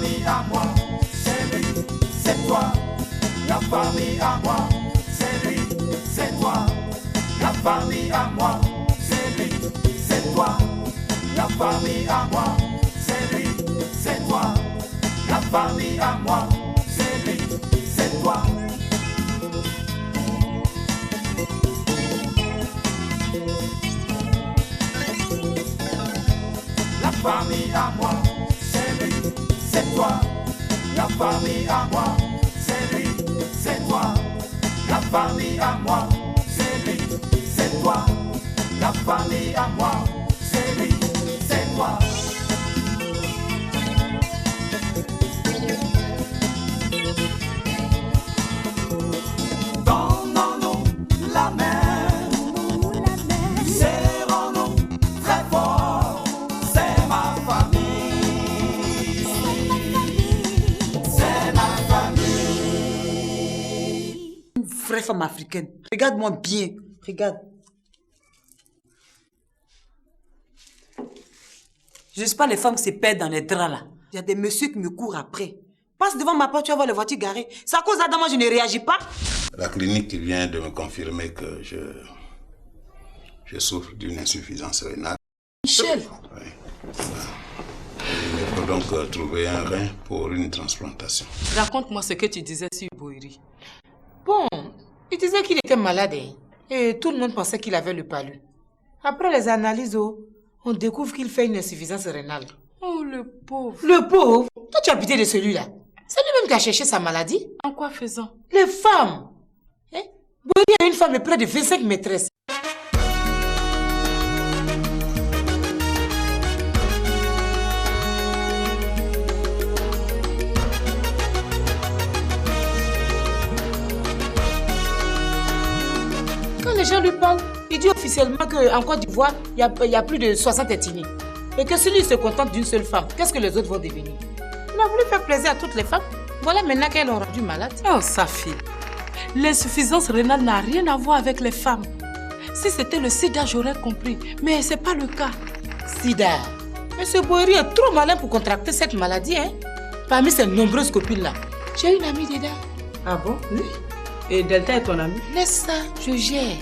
famille à moi, c'est lui, c'est toi. La famille à moi, c'est lui, c'est toi. La famille à moi, c'est lui, c'est toi. La famille à moi, c'est lui, c'est toi. La famille à moi, c'est lui, c'est toi. La famille à moi, c'est lui, c'est toi. La famille à moi, c'est lui, c'est toi. La famille à moi, c'est lui, c'est toi. La famille à moi, c'est lui, c'est toi. Donnons-nous la main, serrons-nous très fort. C'est ma famille, c'est ma famille. Une vraie femme africaine. Regarde-moi bien. Regarde. Je ne sais pas les femmes qui se perdent dans les draps là. Il y a des messieurs qui me courent après. Passe devant ma porte, tu vas voir les voitures garées. C'est à cause d'Adama je ne réagis pas. La clinique vient de me confirmer que je souffre d'une insuffisance rénale. Michel. Oui. Il faut donc trouver un rein pour une transplantation. Raconte-moi ce que tu disais sur Boiri. Bon, il disait qu'il était malade et tout le monde pensait qu'il avait le palu. Après les analyses, on découvre qu'il fait une insuffisance rénale. Oh, le pauvre. Le pauvre? Toi, tu as pitié de celui-là. C'est lui-même qui a cherché sa maladie. En quoi faisant? Les femmes. Boiri a une femme de près de 25 maîtresses. Quand les gens lui parlent, il dit officiellement qu'en Côte d'Ivoire, il y a plus de 60 ethnies. Et que si lui se contente d'une seule femme, qu'est-ce que les autres vont devenir? Il a voulu faire plaisir à toutes les femmes. Voilà maintenant qu'elles l'ont rendu malade. Oh, sa fille. L'insuffisance rénale n'a rien à voir avec les femmes. Si c'était le sida, j'aurais compris. Mais c'est pas le cas. Sida? Mais ce Boiri est trop malin pour contracter cette maladie, hein? Parmi ses nombreuses copines-là, j'ai une amie dedans. Ah bon? Oui. Et Delta est ton amie? Laisse ça, je gère.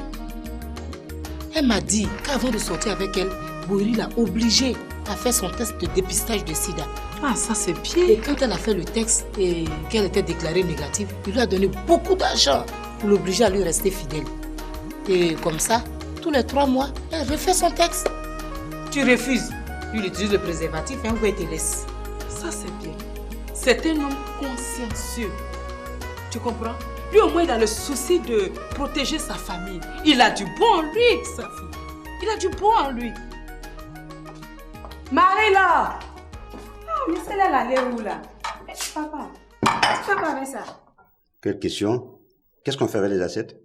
Elle m'a dit qu'avant de sortir avec elle, Boiri l'a obligée à faire son test de dépistage de sida. Ah, ça c'est bien. Et quand elle a fait le test et qu'elle était déclarée négative, il lui a donné beaucoup d'argent pour l'obliger à lui rester fidèle. Et comme ça, tous les 3 mois, elle refait son test. Tu refuses. Lui, il utilise le préservatif et on va te laisse. Ça c'est bien. C'est un homme consciencieux. Tu comprends? Lui au moins il a le souci de protéger sa famille. Il a du bon en lui, sa fille. Il a du bon en lui. Marie là! Oh, mais celle-là, elle allait où là? Papa, tu fais pas avec ça? Quelle question? Qu'est-ce qu'on fait avec les assiettes?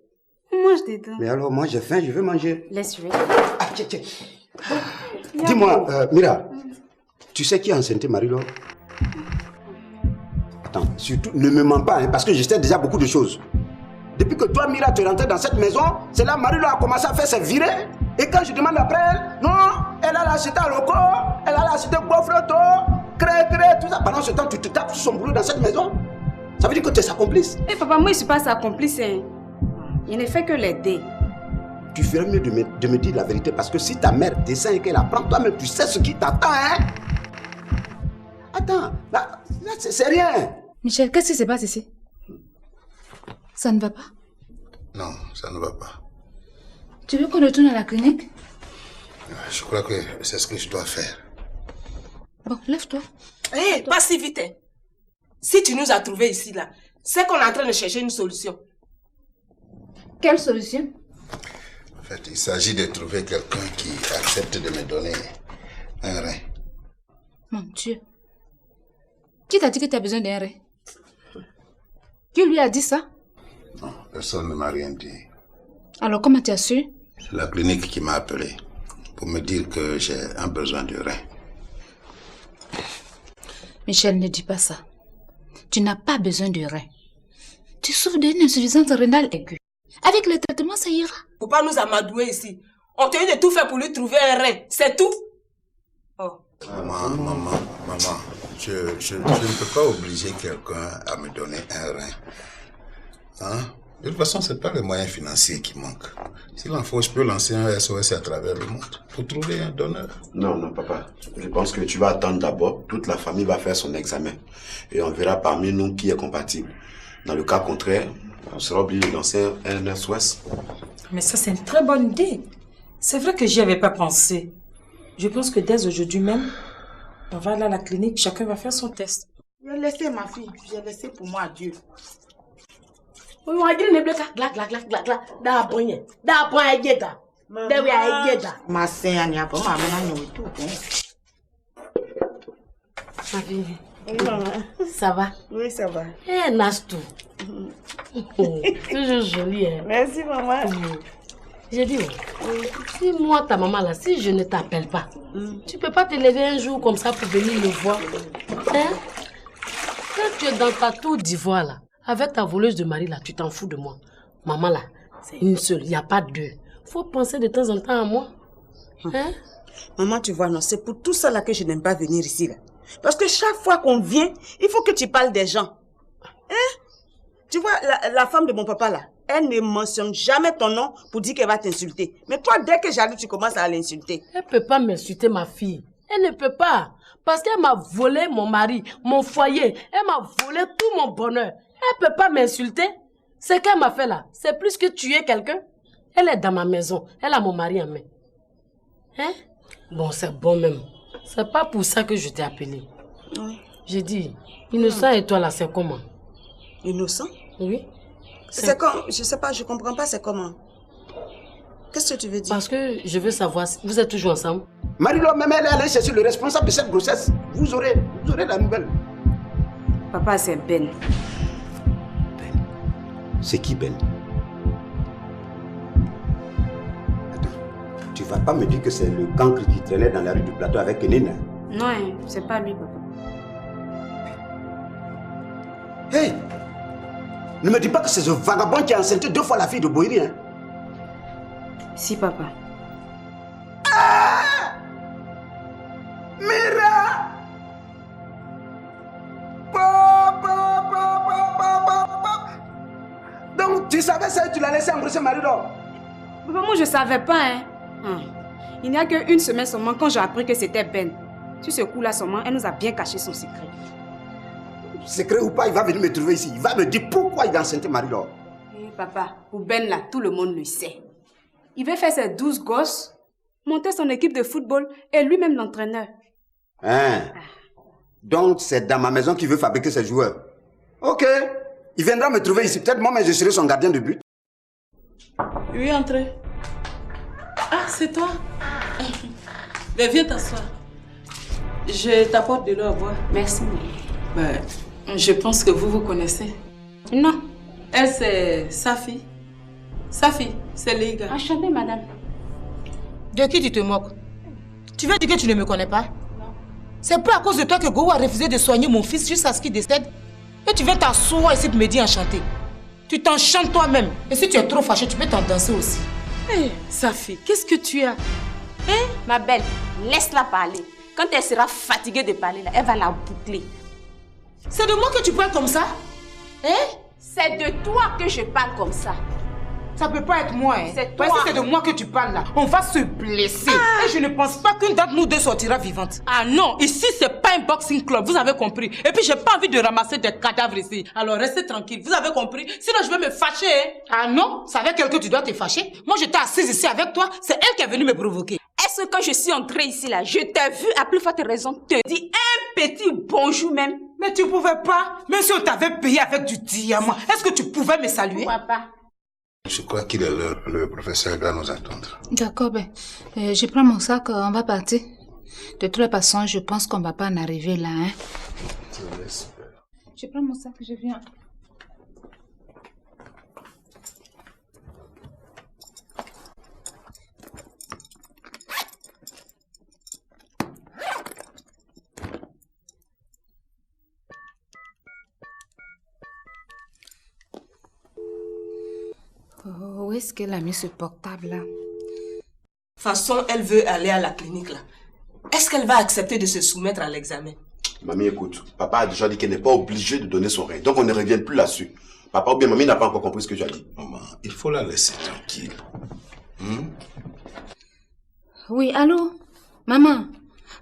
Mange dedans. Mais alors, moi j'ai faim, je veux manger. Laisse jouer. Ah, tiens, tiens. Dis-moi, Mira, tu sais qui a enceinté Marie-Laure? Attends, surtout, ne me mens pas, hein, parce que je sais déjà beaucoup de choses. Depuis que toi, Mira, tu es rentrée dans cette maison, c'est là Marie-Laure a commencé à faire ses virées. Et quand je demande après elle, non, elle a acheté un loco, elle a acheté un gros-floto, cré, tout ça. Pendant ce temps, tu te tapes sur son boulot dans cette maison. Ça veut dire que tu es sa complice. Eh papa, moi je suis pas sa complice. Hein. Il ne fait que l'aider. Tu ferais mieux de me dire la vérité parce que si ta mère descend et qu'elle apprend, toi-même tu sais ce qui t'attend, hein. Attends, là c'est rien. Michel, qu'est-ce qui se passe ici? Ça ne va pas? Non, ça ne va pas. Tu veux qu'on retourne à la clinique? Je crois que c'est ce que je dois faire. Bon, lève-toi. Hé, pas si vite. Hein. Si tu nous as trouvés ici, là, c'est qu'on est en train de chercher une solution. Quelle solution? En fait, il s'agit de trouver quelqu'un qui accepte de me donner un rein. Mon Dieu. Qui t'a dit que tu as besoin d'un rein? Qui lui a dit ça? Non, personne ne m'a rien dit. Alors comment tu as su? C'est la clinique qui m'a appelé pour me dire que j'ai un besoin de rein. Michel, ne dis pas ça. Tu n'as pas besoin de rein. Tu souffres d'une insuffisance rénale aiguë. Avec le traitement, ça ira. Faut pas nous amadouer ici. On t'a dit de tout faire pour lui trouver un rein. C'est tout. Oh. Maman, je ne peux pas obliger quelqu'un à me donner un rein. Hein? De toute façon, ce n'est pas les moyens financiers qui manquent. S'il en faut, je peux lancer un SOS à travers le monde pour trouver un donneur. Non, non, papa. Je pense que tu vas attendre d'abord. Toute la famille va faire son examen. Et on verra parmi nous qui est compatible. Dans le cas contraire, on sera obligé de lancer un SOS. Mais ça, c'est une très bonne idée. C'est vrai que j'y avais pas pensé. Je pense que dès aujourd'hui même, on va aller à la clinique, chacun va faire son test. J'ai laissé ma fille, j'ai laissé pour moi Dieu. Oui, on a dit ne bloque glac glac glac glac glac da bonye da bonye gega da we a gega Ma sœur a pas maman nous tout. ma fille. Oui maman. Ça va? Oui, ça va. Eh Nastou. Toujours jolie hein. Merci maman. J'ai dit si moi ta maman là, si je ne t'appelle pas, tu peux pas te lever un jour comme ça pour venir me voir. Hein? Quand tu es dans ta tour d'ivoire là, avec ta voleuse de mari là, tu t'en fous de moi. Maman là, c'est une seule, il n'y a pas deux. Faut penser de temps en temps à moi. Hein? Maman, tu vois, non, c'est pour tout ça là que je n'aime pas venir ici là. Parce que chaque fois qu'on vient, il faut que tu parles des gens. Hein? Tu vois, la femme de mon papa là, elle ne mentionne jamais ton nom pour dire qu'elle va t'insulter. Mais toi, dès que j'arrive, tu commences à l'insulter. Elle ne peut pas m'insulter ma fille. Elle ne peut pas. Parce qu'elle m'a volé mon mari, mon foyer. Elle m'a volé tout mon bonheur. Elle ne peut pas m'insulter. Ce qu'elle m'a fait là, c'est plus que tuer quelqu'un. Elle est dans ma maison. Elle a mon mari en main. Hein? Bon, c'est bon même. C'est pas pour ça que je t'ai appelé. Oui. J'ai dit, Innocent et toi là, c'est comment? Innocent? Oui. C'est comme, je sais pas, je comprends pas, c'est comment? Qu'est-ce que tu veux dire? Parce que je veux savoir, vous êtes toujours ensemble? Marie-Laure, même elle est allée chercher le responsable de cette grossesse. Vous aurez la nouvelle. Papa, c'est Ben. Ben? C'est qui Ben? Attends, tu vas pas me dire que c'est le cancre qui traînait dans la rue du plateau avec Nina? Non, hein, c'est pas lui, papa. Hey! Ne me dis pas que c'est ce vagabond qui a enceinté 2 fois la fille de Boiri, hein? Si, papa. Ah! Mira! Donc tu savais ça et tu l'as laissé embrasser Marie-Laure? Papa, moi je savais pas, hein. Il n'y a qu'une semaine seulement quand j'ai appris que c'était Ben. Sur ce coup-là seulement, elle nous a bien caché son secret. Secret ou pas, il va venir me trouver ici. Il va me dire pourquoi il a enceinté Marie-Laure. Oui, papa, pour Ben là, tout le monde le sait. Il veut faire ses 12 gosses, monter son équipe de football et lui-même l'entraîneur. Hein? Donc c'est dans ma maison qu'il veut fabriquer ses joueurs. Ok. Il viendra me trouver ici. Peut-être moi-même je serai son gardien de but. Oui, entrez. Ah, c'est toi? Ben, viens t'asseoir. Je t'apporte de l'eau à boire. Merci. Ben, je pense que vous vous connaissez. Non. Elle, c'est Safi. Safi, c'est les gars. Enchantée, madame. De qui tu te moques? Tu veux dire que tu ne me connais pas? C'est pas à cause de toi que Go a refusé de soigner mon fils jusqu'à ce qu'il décède. Et tu veux t'asseoir ici pour me dire enchanté. Tu t'enchantes toi-même. Et si tu es trop fâché, tu peux t'en danser aussi. Hé, Safi, qu'est-ce que tu as? Hein? Ma belle, laisse-la parler. Quand elle sera fatiguée de parler, là, elle va la boucler. C'est de moi que tu parles comme ça? Hein? C'est de toi que je parle comme ça. Ça peut pas être moi, hein. C'est toi. Si c'est de moi que tu parles là, on va se blesser. Et je ne pense pas qu'une d'entre nous deux sortira vivante. Ah non, ici c'est pas un boxing club, vous avez compris. Et puis j'ai pas envie de ramasser des cadavres ici. Alors restez tranquille, vous avez compris? Sinon je vais me fâcher. Hein. Ah non, c'est avec elle que tu dois te fâcher. Moi j'étais assise ici avec toi, c'est elle qui est venue me provoquer. Est-ce que quand je suis entrée ici là, je t'ai vu à plus forte raison te dire un petit bonjour même? Mais tu pouvais pas, même si on t'avait payé avec du diamant, est-ce que tu pouvais me saluer? Papa. Je crois qu'il est l'heure. Le professeur doit nous attendre. D'accord, ben, je prends mon sac, on va partir. De toute façon, je pense qu'on va pas en arriver là, hein. Je prends mon sac, je viens. Oh, où est-ce qu'elle a mis ce portable là? De toute façon, elle veut aller à la clinique là. Est-ce qu'elle va accepter de se soumettre à l'examen? Mamie, écoute, papa a déjà dit qu'elle n'est pas obligée de donner son rein. Donc on ne revient plus là-dessus. Papa ou bien mamie n'a pas encore compris ce que tu as dit. Maman, il faut la laisser tranquille. Oui, allô? Maman,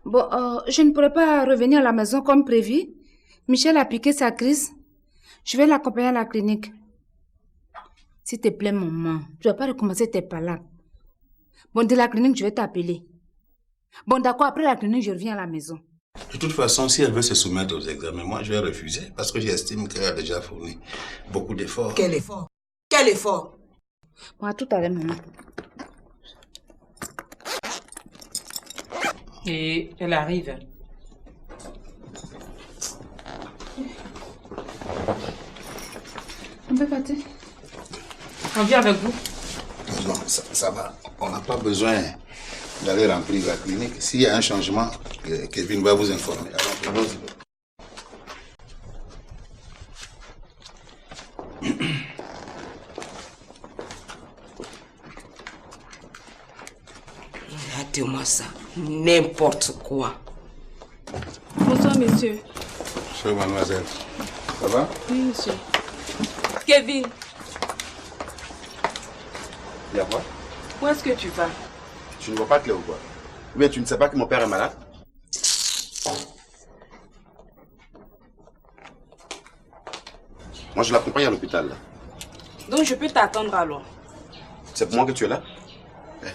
bon, je ne pourrais pas revenir à la maison comme prévu. Michel a piqué sa crise. Je vais l'accompagner à la clinique. S'il te plaît, maman, tu ne vas pas recommencer tes palabres. Bon, de la clinique, je vais t'appeler. Bon, d'accord, après la clinique, je reviens à la maison. De toute façon, si elle veut se soumettre aux examens, moi, je vais refuser parce que j'estime qu'elle a déjà fourni beaucoup d'efforts. Quel effort? Quel effort? Bon, à tout à l'heure, maman. Et elle arrive. On peut partir? On vient avec vous. Non, ça va. On n'a pas besoin d'aller remplir la clinique. S'il y a un changement, Kevin va vous informer. Alors, allons-y. Regardez-moi ça. N'importe quoi. Bonsoir, monsieur. Bonjour, mademoiselle. Ça va? Oui, monsieur. Kevin, Il y a quoi? Où est-ce que tu vas? Tu ne vois pas clair ou quoi? Ou bien tu ne sais pas que mon père est malade? Moi, je l'accompagne à l'hôpital. Là. Donc, je peux t'attendre alors. C'est pour moi que tu es là?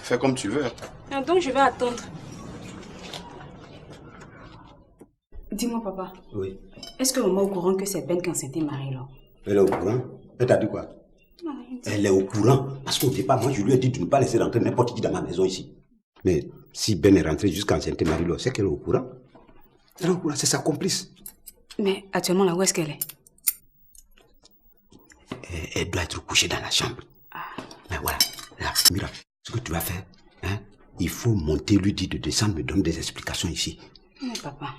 Fais comme tu veux. Ah, donc, je vais attendre. Dis-moi, papa. Oui. Est-ce que maman est au courant que c'est Ben qui a enceinté Marie, là? Elle est au courant? Elle t'a dit quoi? Elle est au courant. Parce qu'au départ, moi, je lui ai dit de ne pas laisser rentrer n'importe qui dans ma maison ici. Mais si Ben est rentré jusqu'à enceinter Marie-Laure, c'est qu'elle est au courant. Elle est au courant, c'est sa complice. Mais actuellement, là, où est-ce qu'elle est? Elle doit être couchée dans la chambre. Mais voilà, là, Mira, ce que tu vas faire, hein, il faut monter, lui dire de descendre, me donner des explications ici. Mais papa,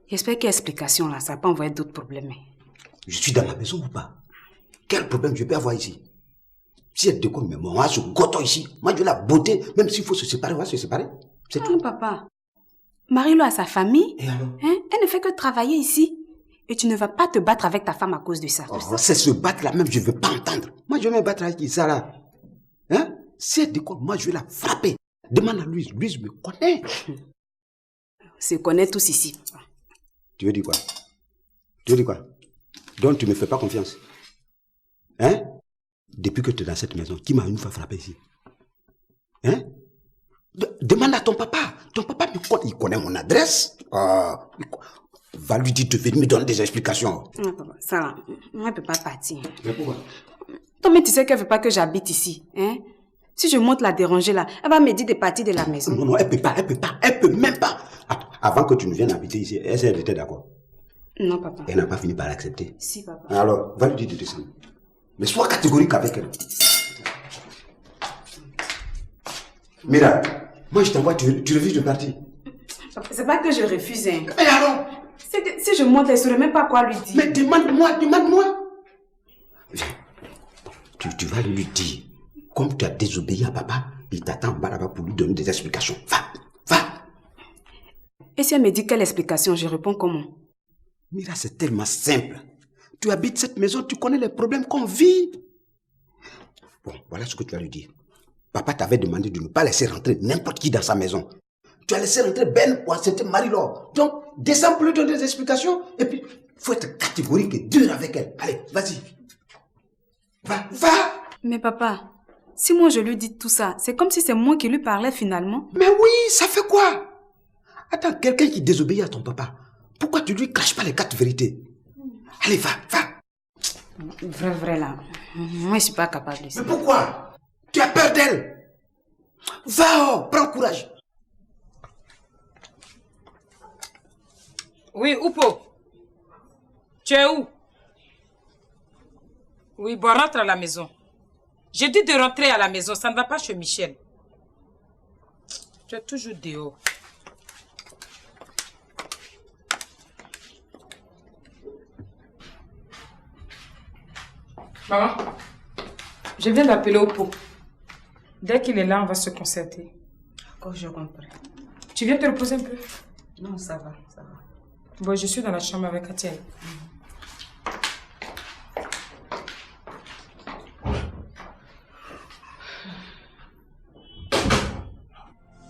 j'espère qu'il y a explication là, ça va pas envoyer d'autres problèmes. Je suis dans la maison ou pas? Quel problème je peux avoir ici? Si elle déconne, mais moi, on va se goton ici. Moi, je veux la beauté, même s'il faut se séparer, on va se séparer. C'est tout. Papa, Marie-Laure a sa famille. Et alors? Hein? Elle ne fait que travailler ici. Et tu ne vas pas te battre avec ta femme à cause de ça. Oh, c'est se battre là même, je ne veux pas entendre. Moi, je vais me battre avec ça là. Hein? Si elle déconne, moi, je vais la frapper. Demande à Louise. Louise me connaît. On se connaît tous ici. Tu veux dire quoi? Tu veux dire quoi? Donc, tu ne me fais pas confiance. Hein? Depuis que tu es dans cette maison, qui m'a une fois frappé ici? Hein? Demande à ton papa. Ton papa me connaît. Il connaît mon adresse. Va lui dire de venir me donner des explications. Non, papa, ça va. Moi, elle ne peut pas partir. Mais pourquoi? Toi, mais tu sais qu'elle ne veut pas que j'habite ici. Hein? Si je monte la déranger là, elle va me dire de partir de la maison. Non, elle peut pas, elle peut même pas. Avant que tu ne viennes habiter ici, elle était d'accord. Non, papa. Elle n'a pas fini par l'accepter. Si, papa. Alors, va lui dire de descendre. Mais sois catégorique avec elle. Mira, moi je t'envoie, tu refuses de partir. C'est pas que je refuse. Hein. Mais alors? C'est que si je monte, elle ne saurait même pas quoi lui dire. Mais demande-moi. Tu vas lui dire, comme tu as désobéi à papa, il t'attend en bas là-bas pour lui donner des explications. Va. Et si elle me dit quelle explication, je réponds comment? Mira, c'est tellement simple. Tu habites cette maison, tu connais les problèmes qu'on vit. Bon, voilà ce que tu vas lui dire. Papa t'avait demandé de ne pas laisser rentrer n'importe qui dans sa maison. Tu as laissé rentrer Ben ou c'était Marie-Laure. Donc, descends pour lui donner des explications. Et puis, il faut être catégorique et dur avec elle. Allez, vas-y. Va. Mais papa, si moi je lui dis tout ça, c'est comme si c'est moi qui lui parlais finalement. Mais oui, ça fait quoi? Attends, quelqu'un qui désobéit à ton papa, pourquoi tu lui caches pas les 4 vérités? Allez, va. Vrai là. Moi je suis pas capable de ça. Mais pourquoi? Tu as peur d'elle? Va, prends courage. Oui, Oupo. Tu es où? Oui, bon, rentre à la maison. J'ai dit de rentrer à la maison, ça ne va pas chez Michel. Tu es toujours dehors. Maman, je viens d'appeler Oupo. Dès qu'il est là, on va se concerter. D'accord, je comprends. Tu viens te reposer un peu? Non, ça va. Bon, je suis dans la chambre avec Atiel.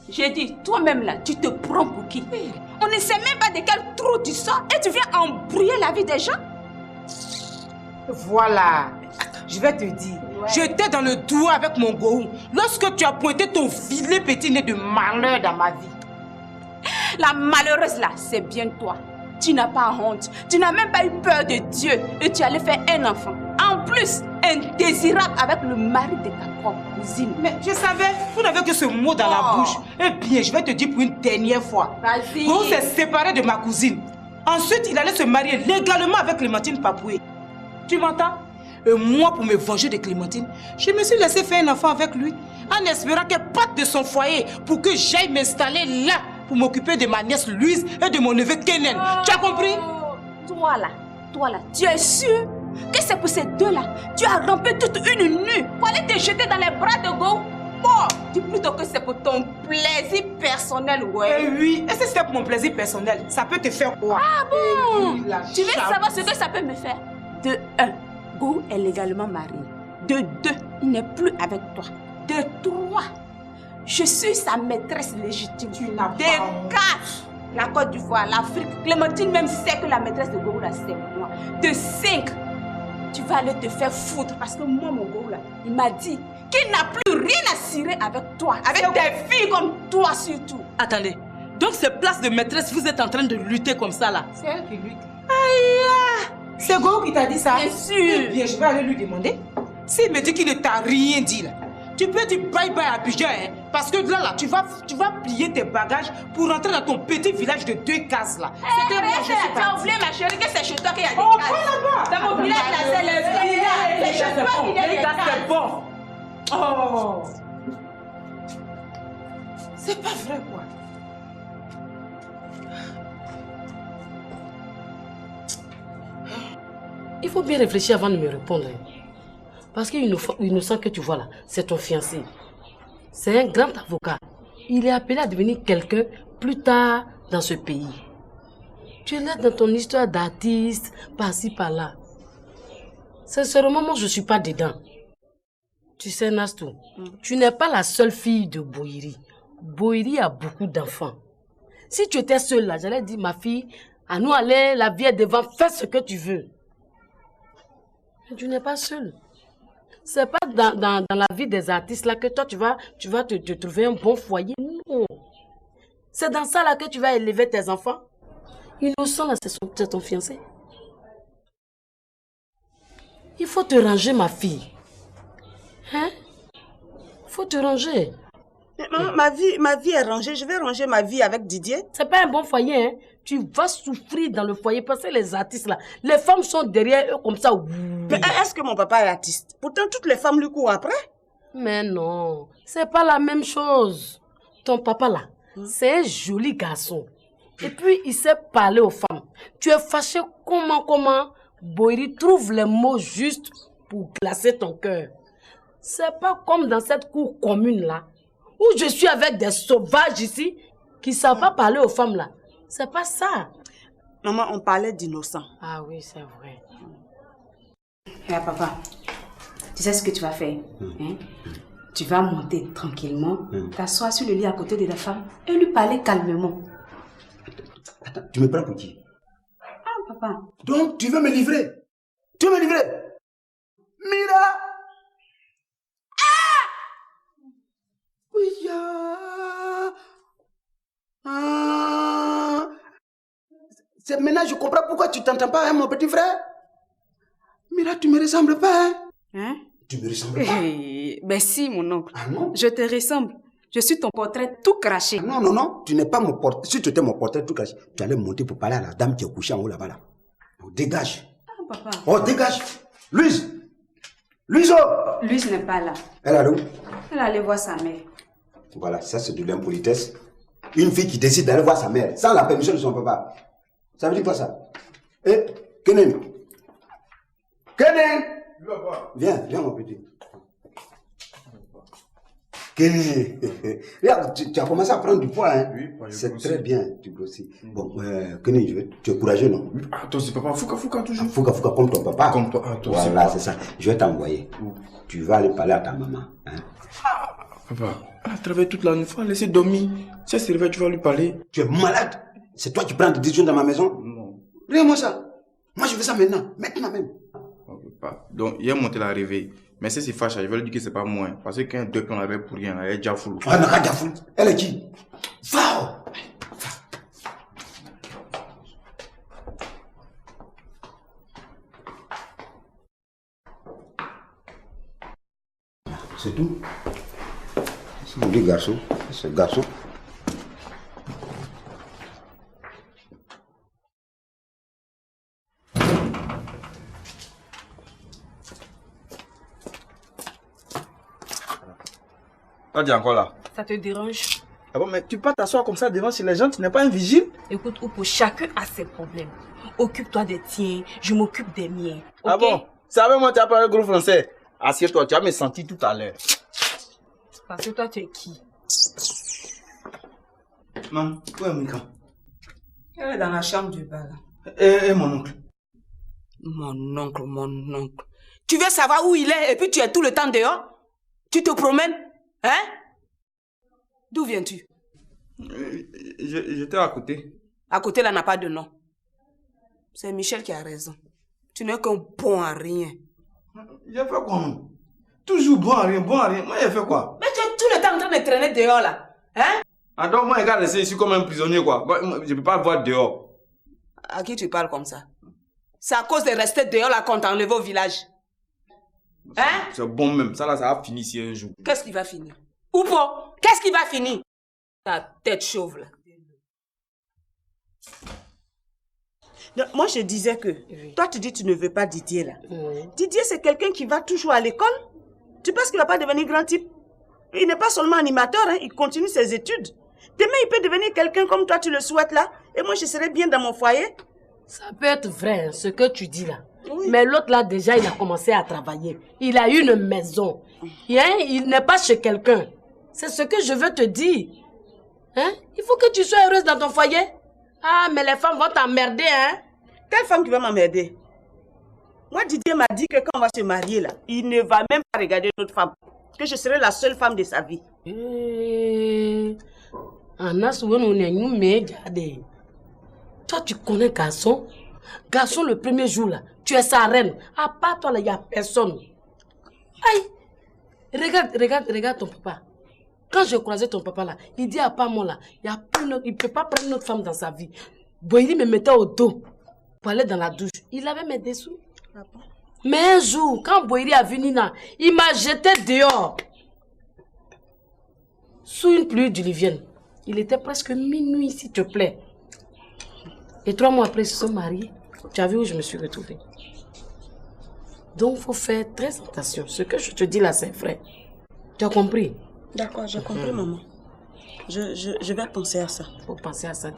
J'ai dit, toi-même là, tu te prends pour qui? On ne sait même pas de quel trou tu sors et tu viens embrouiller la vie des gens. Voilà. Je vais te dire. Ouais. J'étais dans le doigt avec mon gourou lorsque tu as pointé ton filet petit nez de malheur dans ma vie. La malheureuse là, c'est bien toi. Tu n'as pas honte. Tu n'as même pas eu peur de Dieu et tu allais faire un enfant. En plus, indésirable avec le mari de ta propre cousine. Mais je savais, vous n'avez que ce mot dans la bouche. Eh bien, je vais te dire pour une dernière fois. Vas-y. Gourou s'est séparé de ma cousine. Ensuite, il allait se marier légalement avec Clémentine Papoué. Tu m'entends? Et moi, pour me venger de Clémentine, je me suis laissé faire un enfant avec lui en espérant qu'elle parte de son foyer pour que j'aille m'installer là pour m'occuper de ma nièce Louise et de mon neveu Kenen. Tu as compris? Toi là, tu es sûr que c'est pour ces deux-là tu as rampé toute une nuit pour aller te jeter dans les bras de Go? Bon, dis plutôt que c'est pour ton plaisir personnel, ouais. Eh oui, et si c'était pour mon plaisir personnel, ça peut te faire quoi? Ah bon? Oui, tu veux savoir ce que ça peut me faire? De 1, Go est légalement marié. De 2, il n'est plus avec toi. De 3, je suis sa maîtresse légitime. Tu n'as pas. De 4, la Côte d'Ivoire, l'Afrique, Clémentine même sait que la maîtresse de Go là, c'est moi. De 5, tu vas aller te faire foutre parce que moi, mon Go là, il m'a dit qu'il n'a plus rien à cirer avec toi, avec des filles comme toi surtout. Attendez, donc ces places de maîtresse, vous êtes en train de lutter comme ça là? C'est elle qui lutte. Aïe! C'est Go qui t'a dit ça? Bien sûr. Eh bien, je vais aller lui demander. S'il me dit qu'il ne t'a rien dit là, tu peux dire bye bye à Abidjan, hein? Parce que là, tu vas plier tes bagages pour rentrer dans ton petit village de 2 cases là. Tu as oublié ma chérie que c'est chez toi qu'il y a des cases. Dans mon village là, c'est le village. C'est chez toi qu'il y a des cases. C'est bon. Oh! C'est pas vrai quoi. Il faut bien réfléchir avant de me répondre. Parce qu'innocent que tu vois là, c'est ton fiancé. C'est un grand avocat. Il est appelé à devenir quelqu'un plus tard dans ce pays. Tu es là dans ton histoire d'artiste, par-ci, par-là. Sincèrement, moi, je ne suis pas dedans. Tu sais, Nastou, tu n'es pas la seule fille de Boïri. Boïri a beaucoup d'enfants. Si tu étais seule là, j'allais dire, ma fille, à nous aller, la vie est devant, fais ce que tu veux. Mais tu n'es pas seule. C'est pas dans la vie des artistes là que toi tu vas te trouver un bon foyer. Non. C'est dans ça là que tu vas élever tes enfants. Innocent là, c'est ton fiancé. Il faut te ranger, ma fille. Hein? Il faut te ranger. Mais maman, ma vie est rangée. Je vais ranger ma vie avec Didier. C'est pas un bon foyer, hein? Tu vas souffrir dans le foyer parce que les artistes là, les femmes sont derrière eux comme ça. Mais est-ce que mon papa est artiste? Pourtant, toutes les femmes lui courent après. Mais non, c'est pas la même chose. Ton papa là, c'est un joli garçon. Et puis, il sait parler aux femmes. Tu es fâché comment Boïri trouve les mots justes pour glacer ton cœur. C'est pas comme dans cette cour commune là, où je suis avec des sauvages ici qui ne savent pas parler aux femmes là. C'est pas ça. Maman, on parlait d'innocent. Ah oui, c'est vrai. Regarde, papa, tu sais ce que tu vas faire, hein? Tu vas monter tranquillement, t'asseoir sur le lit à côté de la femme et lui parler calmement. Attends, tu me prends pour qui? Ah, papa. Donc, tu veux me livrer? Tu veux me livrer? Mira! Ah! Oui, ah! C'est maintenant je comprends pourquoi tu t'entends pas, hein, mon petit frère. Mira, tu me ressembles pas, Hein? Tu me ressembles pas. Ben si, mon oncle. Ah non? Je te ressemble. Je suis ton portrait tout craché. Non, tu n'es pas mon portrait. Si tu étais mon portrait tout craché, tu allais monter pour parler à la dame qui est couchée en haut là-bas. Là. Oh, dégage. Ah, papa. Oh, dégage. Louise! Louise! Louise n'est pas là. Elle est où? Elle allait voir sa mère. Voilà, ça c'est de l'impolitesse. Une fille qui décide d'aller voir sa mère sans la permission de son papa. Ça veut dire quoi ça? Eh, Kenen! Kenen! Viens mon petit. Regarde, tu as commencé à prendre du poids, hein? Oui, c'est très bien, tu grossis. Bon, Kenny, tu es courageux, non? Attends, c'est papa, Fouka toujours. Fouka, comme ton papa. Comme toi, attends, voilà, c'est ça. Je vais t'envoyer. Tu vas aller parler à ta maman. Hein? Papa, elle a travaillé toute la nuit, il faut la laisser dormir. Si elle se réveille, tu vas lui parler. Tu es malade? C'est toi qui prends des décisions dans ma maison? Non. Regarde-moi ça. Moi, je fais ça maintenant même. Donc, hier, mon tel a réveillé. Mais si c'est fâché, je vais lui dire que c'est pas moi. Parce que quand deux plans avait pour rien, elle est déjà foule. Ah, non, déjà foule. Elle est qui? Va! C'est tout. C'est mon petit garçon. C'est garçon. Toi, tu es encore là. Ça te dérange? Ah bon, mais tu peux t'asseoir comme ça devant chez les gens, tu n'es pas un vigile? Écoute, Oupo, chacun a ses problèmes. Occupe-toi des tiens, je m'occupe des miens. Okay? Ah bon? C'est avec moi, tu as parlé gros français. Assieds-toi, tu as me senti tout à l'heure. Parce que toi, tu es qui? Non, où est Mika? Elle est dans la chambre du bas, là. Et mon oncle? Mon oncle. Tu veux savoir où il est et puis tu es tout le temps dehors? Tu te promènes? Hein? D'où viens-tu? J'étais à côté. À côté, là, n'a pas de nom. C'est Michel qui a raison. Tu n'es qu'un bon à rien. J'ai fait quoi, non? Toujours bon à rien. Moi, j'ai fait quoi? Mais tu es tout le temps en train de traîner dehors, là. Hein? Ah donc, moi, je garde ici comme un prisonnier, quoi. Moi, je ne peux pas le voir dehors. À qui tu parles comme ça? C'est à cause de rester dehors, là, qu'on t'a enlevé au village. Hein? C'est bon même. Ça, là, ça va finir ici un jour. Qu'est-ce qui va finir? Oupo, qu'est-ce qui va finir? Ta tête chauve, là. Donc, moi, je disais que, toi, tu dis que tu ne veux pas Didier, là. Oui. Didier, c'est quelqu'un qui va toujours à l'école. Tu penses qu'il ne va pas devenir grand type? Il n'est pas seulement animateur, hein, il continue ses études. Demain, il peut devenir quelqu'un comme toi, tu le souhaites, là. Et moi, je serai bien dans mon foyer. Ça peut être vrai, hein, ce que tu dis là. Oui. Mais l'autre là, déjà, il a commencé à travailler. Il a une maison. Hein? Il n'est pas chez quelqu'un. C'est ce que je veux te dire. Hein? Il faut que tu sois heureuse dans ton foyer. Ah, mais les femmes vont t'emmerder, hein? Quelle femme qui va m'emmerder? Moi, Didier m'a dit que quand on va se marier, là, il ne va même pas regarder une autre femme. Que je serai la seule femme de sa vie. Toi, tu connais garçon? Garçon, le premier jour, là, tu es sa reine. À part toi, là, il n'y a personne. Aïe! Regarde ton papa. Quand je croisais ton papa, là, il dit à part moi, là, il ne peut pas prendre une autre femme dans sa vie. Boyri me mettait au dos pour aller dans la douche. Il avait mes dessous. Ah bon? Mais un jour, quand Boyri a vu Nina, il m'a jeté dehors. Sous une pluie diluvienne. Il était presque minuit, s'il te plaît. Et 3 mois après, ils se sont mariés. Tu as vu où je me suis retrouvée. Donc, il faut faire très attention. Ce que je te dis là, c'est vrai. Tu as compris? D'accord, j'ai compris, maman. Je vais penser à ça. Il faut penser à ça.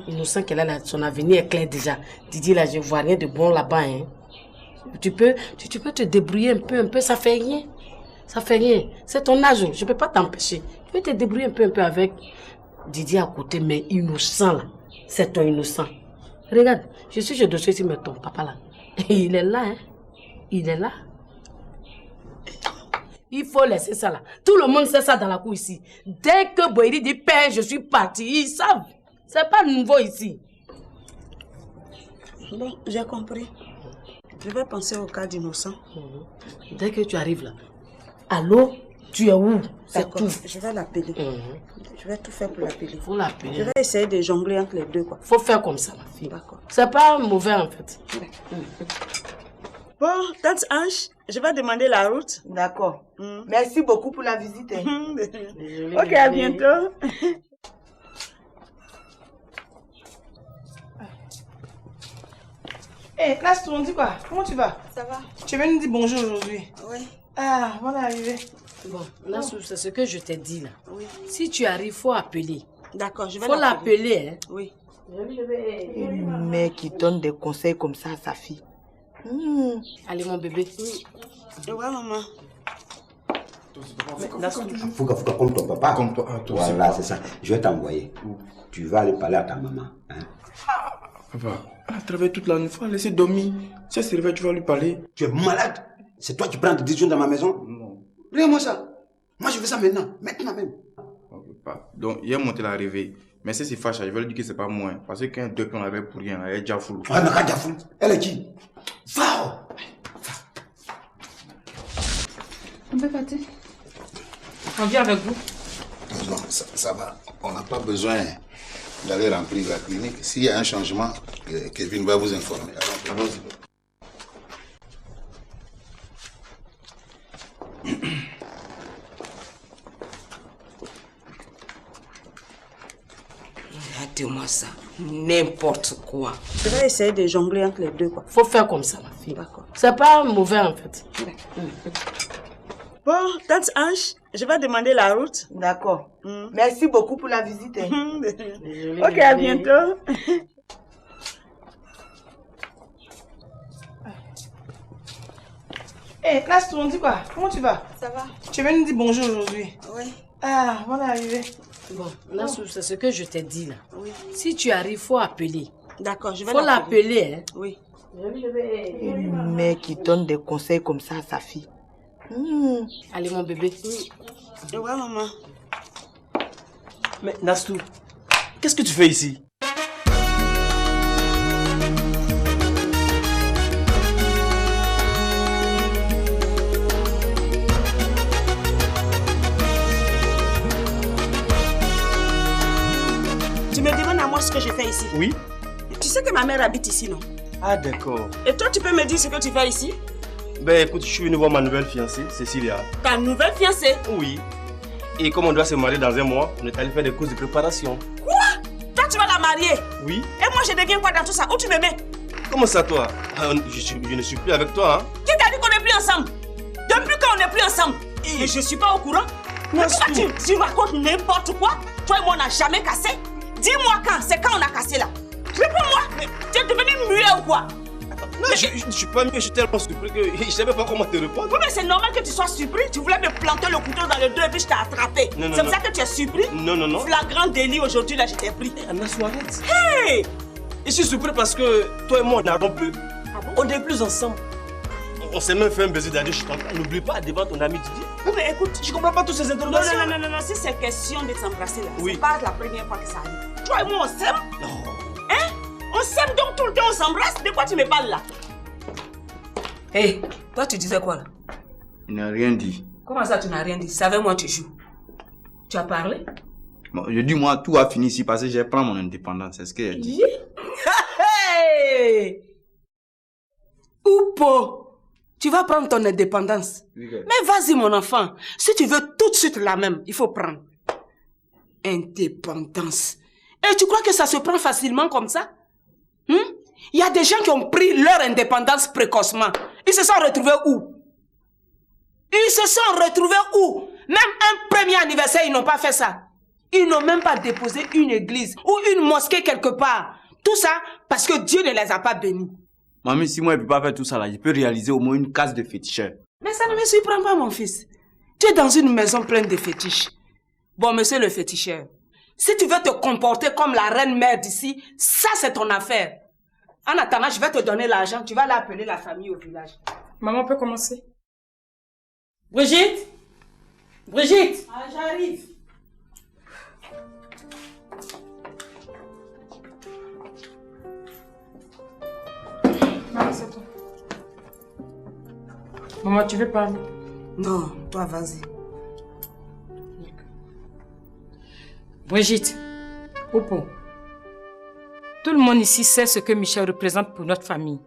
Innocent qu'elle a là, son avenir est clair déjà. Didier, là, je ne vois rien de bon là-bas. Hein. Tu peux te débrouiller un peu, ça fait rien. Ça fait rien. C'est ton âge, je ne peux pas t'empêcher. Tu peux te débrouiller un peu avec Didier à côté, mais innocent là. C'est ton innocent. Regarde, je suis chez dossier ici, mais ton papa là, il est là, hein. Il est là. Il faut laisser ça là. Tout le monde sait ça dans la cour ici. Dès que Boyri dit père, je suis parti, ils savent. C'est pas nouveau ici. Bon, j'ai compris. Je vais penser au cas d'innocent. Dès que tu arrives là, allô, tu es où? C'est tout. Je vais l'appeler. Je vais tout faire pour l'appeler. Faut l'appeler. Je vais essayer de jongler entre les deux, quoi. Faut faire comme ça, ma fille. D'accord. C'est pas mauvais en fait. Bon, tante Ange, je vais demander la route. D'accord. Merci beaucoup pour la visite. Ok, à bientôt. Hey, classe, on dit quoi? Comment tu vas? Ça va? Tu es venu dire bonjour aujourd'hui? Oui. Ah, bonne arrivée. Bon, là, c'est ce que je t'ai dit là. Oui. Si tu arrives, faut appeler. D'accord, je vais Faut l'appeler, hein. Oui. Une mère qui donne des conseils comme ça à sa fille. Allez, mon bébé. Ouais, maman. Fouga, comme ton papa. Comme toi. Voilà, c'est ça. Je vais t'envoyer. Tu vas aller parler à ta maman. Hein? Papa, elle travaille toute la nuit. Il faut la laisser dormir. Si elle se réveille, tu vas lui parler. Tu es malade. C'est toi qui prends des décisions dans ma maison? Non. Regarde-moi ça. Moi, je veux ça maintenant. Maintenant même. Donc, hier, monté la réveil. Mais si c'est fâche, je vais lui dire que c'est pas moi. Parce que quand deux plans l'avait pour rien, elle est déjà foule. Ah, mais regarde, foule. Elle est qui? Va! On peut partir. On vient avec vous. Non, ça va. On n'a pas besoin d'aller remplir la clinique. S'il y a un changement, Kevin va vous informer. Allons-y. Regardez-moi ça. N'importe quoi. Je vais essayer de jongler entre les deux, quoi. Faut faire comme ça, ma fille. D'accord. C'est pas mauvais, en fait. Bon, tante Ange, je vais demander la route. D'accord. Merci beaucoup pour la visite. Ok, à bientôt. Hé, classe, on dit quoi? Comment tu vas? Ça va? Tu es venu nous dire bonjour aujourd'hui? Oui. Ah, voilà, arrivé. Bon, là, c'est ce que je t'ai dit, là. Oui. Si tu arrives, faut appeler. D'accord, je vais Faut l'appeler, hein. Oui. Une mère qui donne des conseils comme ça à sa fille. Allez, mon bébé. Oui. Ouais, maman. Mais Nastou, qu'est-ce que tu fais ici? Tu me demandes à moi ce que je fais ici? Oui. Tu sais que ma mère habite ici, non? Ah, d'accord. Et toi, tu peux me dire ce que tu fais ici? Ben écoute, je suis venu voir ma nouvelle fiancée, Cécilia. Ta nouvelle fiancée? Oui. Et comme on doit se marier dans un mois, on est allé faire des courses de préparation. Quoi? Toi, tu vas la marier? Oui. Et moi, je deviens quoi dans tout ça? Où tu me mets? Comment ça, toi? Je ne suis plus avec toi, hein? Qui t'a dit qu'on n'est plus ensemble? Depuis quand on n'est plus ensemble? Mais je suis pas au courant. Mais pourquoi tu racontes n'importe quoi? Toi et moi, on n'a jamais cassé. Dis-moi quand, c'est quand on a cassé là? Réponds-moi, mais tu es devenu muet ou quoi? Non, je ne suis pas mieux, je suis tellement surpris que je ne savais pas comment te répondre. Oui, mais c'est normal que tu sois surpris. Tu voulais me planter le couteau dans le dos et puis je t'ai attrapé. C'est pour ça que tu es surpris? Non. Flagrant délit aujourd'hui, là, je t'ai pris. Anna, arrête. Hey! Je suis surpris parce que toi et moi, on a rompu. Ah bon? On n'est plus ensemble. On s'est même fait un baiser d'aller chez toi. N'oublie pas devant ton ami Didier. Oui, mais écoute, je comprends pas toutes ces interrogations. Non, si c'est question de s'embrasser là, oui. C'est pas la première fois que ça arrive. Toi et moi, on s'aime? Non. Hein? On s'aime donc tout le temps, on s'embrasse? De quoi tu me parles là? Hé, toi tu disais quoi là? Il n'a rien dit. Comment ça tu n'as rien dit? C'est avec moi tu joues. Tu as parlé? Bon, je dis moi, tout a fini ici parce que j'ai pris mon indépendance. C'est ce que j'ai dit. Hey! Oupo, tu vas prendre ton indépendance. Oui, mais vas-y mon enfant, si tu veux tout de suite la même, il faut prendre. Indépendance. Et tu crois que ça se prend facilement comme ça? Il y a des gens qui ont pris leur indépendance précocement. Ils se sont retrouvés où? Ils se sont retrouvés où? Même un premier anniversaire, ils n'ont pas fait ça. Ils n'ont même pas déposé une église ou une mosquée quelque part. Tout ça parce que Dieu ne les a pas bénis. Mamie, si moi je ne peux pas faire tout ça là, je peux réaliser au moins une case de féticheur. Mais ça ne me surprend pas mon fils. Tu es dans une maison pleine de fétiches. Bon, monsieur le féticheur, si tu veux te comporter comme la reine mère d'ici, ça c'est ton affaire. En attendant, je vais te donner l'argent, tu vas l'appeler la famille au village. Maman peut commencer. Brigitte? Brigitte? Ah, j'arrive. Maman, c'est toi. Maman, tu veux parler? Non, toi vas-y. Brigitte, Oupo, tout le monde ici sait ce que Michel représente pour notre famille.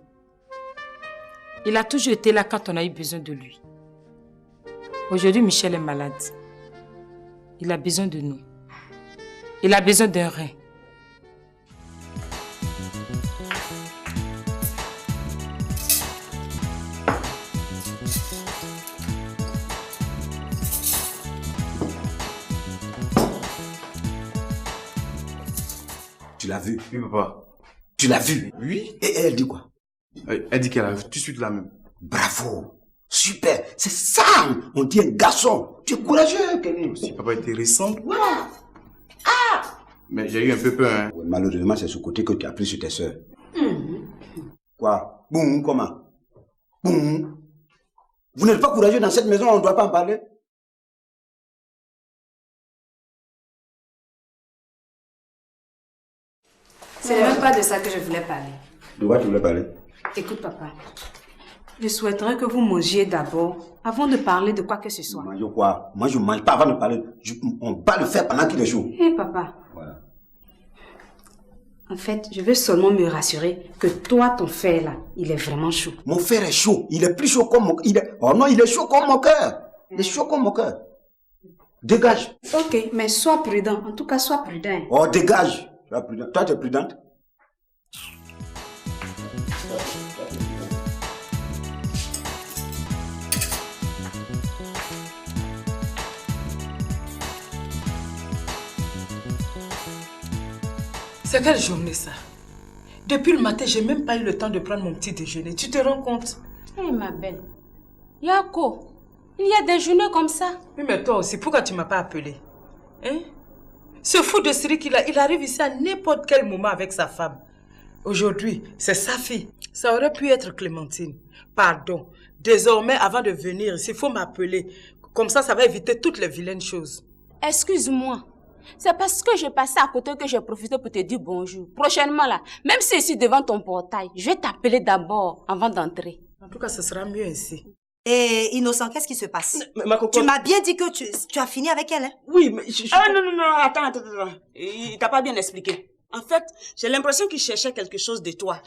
Il a toujours été là quand on a eu besoin de lui. Aujourd'hui, Michel est malade. Il a besoin de nous. Il a besoin d'un rein. Tu l'as vu? Oui, papa. Tu l'as vu? Oui. Et elle dit quoi? Elle dit qu'elle a vu tout de suite la même. Bravo. Super, c'est ça. On dit un garçon. Tu es courageux, Kenny. Si papa était récent. Voilà. Mais j'ai eu un peu peur. Hein. Ouais, malheureusement, c'est ce côté que tu as pris sur tes soeurs. Quoi? Boum, comment? Boum. Vous n'êtes pas courageux dans cette maison, on ne doit pas en parler. Ce n'est même pas de ça que je voulais parler. De quoi tu voulais parler? Écoute, papa. Je souhaiterais que vous mangiez d'abord avant de parler de quoi que ce soit. Manger quoi? Moi, je ne mange pas avant de parler. On va le faire pendant qu'il est chaud. Hé, papa. Voilà. En fait, je veux seulement me rassurer que toi, ton frère là, il est vraiment chaud. Mon frère est chaud. Il est plus chaud comme mon cœur. Oh non, il est chaud comme mon cœur. Il est chaud comme mon cœur. Dégage. Ok, mais sois prudent. En tout cas, sois prudent. Oh, dégage. Sois prudent. Toi, tu es prudente? C'est quelle journée ça? Depuis le matin, j'ai même pas eu le temps de prendre mon petit déjeuner. Tu te rends compte? Hé, ma belle. Yako, il y a des journées comme ça. Oui, mais toi aussi, pourquoi tu m'as pas appelé? Hein? Ce fou de Siri il arrive ici à n'importe quel moment avec sa femme. Aujourd'hui, c'est sa fille. Ça aurait pu être Clémentine. Pardon. Désormais, avant de venir ici, il faut m'appeler. Comme ça va éviter toutes les vilaines choses. Excuse-moi. C'est parce que je passais à côté que j'ai profité pour te dire bonjour. Prochainement là, même si je suis devant ton portail, je vais t'appeler d'abord avant d'entrer. En tout cas, ce sera mieux ainsi. Et Innocent, qu'est-ce qui se passe? Ma coco... Tu m'as bien dit que tu as fini avec elle, hein? Oui, mais Ah non, attends. Il t'a pas bien expliqué. En fait, j'ai l'impression qu'il cherchait quelque chose de toi.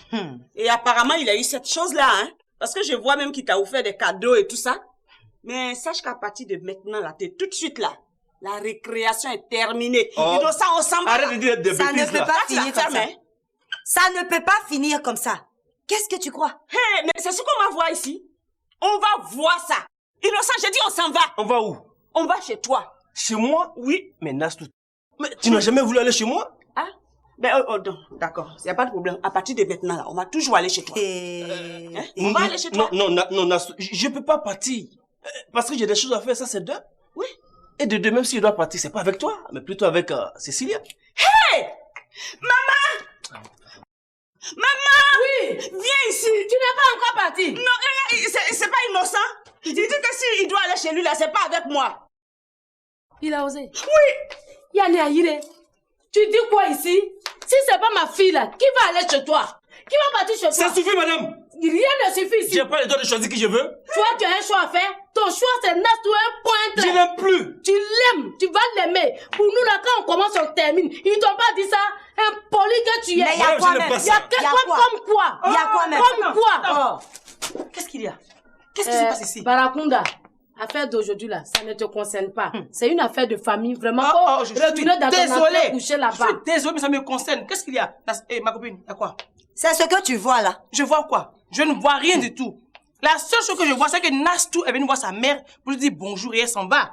Et apparemment, il a eu cette chose-là, hein. Parce que je vois même qu'il t'a offert des cadeaux et tout ça. Mais sache qu'à partir de maintenant, là, t'es tout de suite là. La récréation est terminée. Oh. Innocent, on s'en va. Arrête de dire des Ça ne bêtises peut là. pas finir comme ça. hein? Ça ne peut pas finir comme ça. Qu'est-ce que tu crois? Hé, mais c'est ce qu'on va voir ici. On va voir ça. Innocent, j'ai dit on s'en va. On va où? On va chez toi. Chez moi? Oui. Mais Nastou, mais tu n'as jamais voulu aller chez moi? Hein? Ben, d'accord. Il n'y a pas de problème. À partir de maintenant, là, on va toujours aller chez toi. Hein? On va aller chez toi. Non, Nastou, je peux pas partir. Parce que j'ai des choses à faire, ça c'est deux. Oui. Et de deux, même si je dois partir, c'est pas avec toi, mais plutôt avec Cécilia. Hé! Maman! Maman! Oui! Viens ici! Tu n'es pas encore parti! Non, c'est pas innocent. Il dit que s'il doit aller chez lui, là, c'est pas avec moi. Il a osé? Oui! Yanné Aïre, tu dis quoi ici? Si c'est pas ma fille là, qui va aller chez toi? Qui va partir chez toi? Ça suffit, madame! Rien ne suffit ici. J'ai pas le droit de choisir qui je veux. Toi, tu as un choix à faire. Ton choix, c'est Nastou, un point. Je l'aime plus. Tu l'aimes, tu vas l'aimer. Pour nous, là, quand on commence, on termine. Ils t'ont pas dit ça. Impoli que tu es. Mais il y a quoi même? Il y a comme quoi? Il y a quoi même? Comme quoi? Qu'est-ce qu'il y a? Qu'est-ce qui se passe ici? Barakunda, affaire d'aujourd'hui, là, ça ne te concerne pas. C'est une affaire de famille, vraiment. Je suis désolé. Coucher là-bas. Je suis désolé, mais ça me concerne. Qu'est-ce qu'il y a? Ma copine, il y a quoi? C'est ce que tu vois là. Je vois quoi? Je ne vois rien du tout. La seule chose que je vois, c'est que Nastou est venu voir sa mère pour lui dire bonjour et elle s'en va.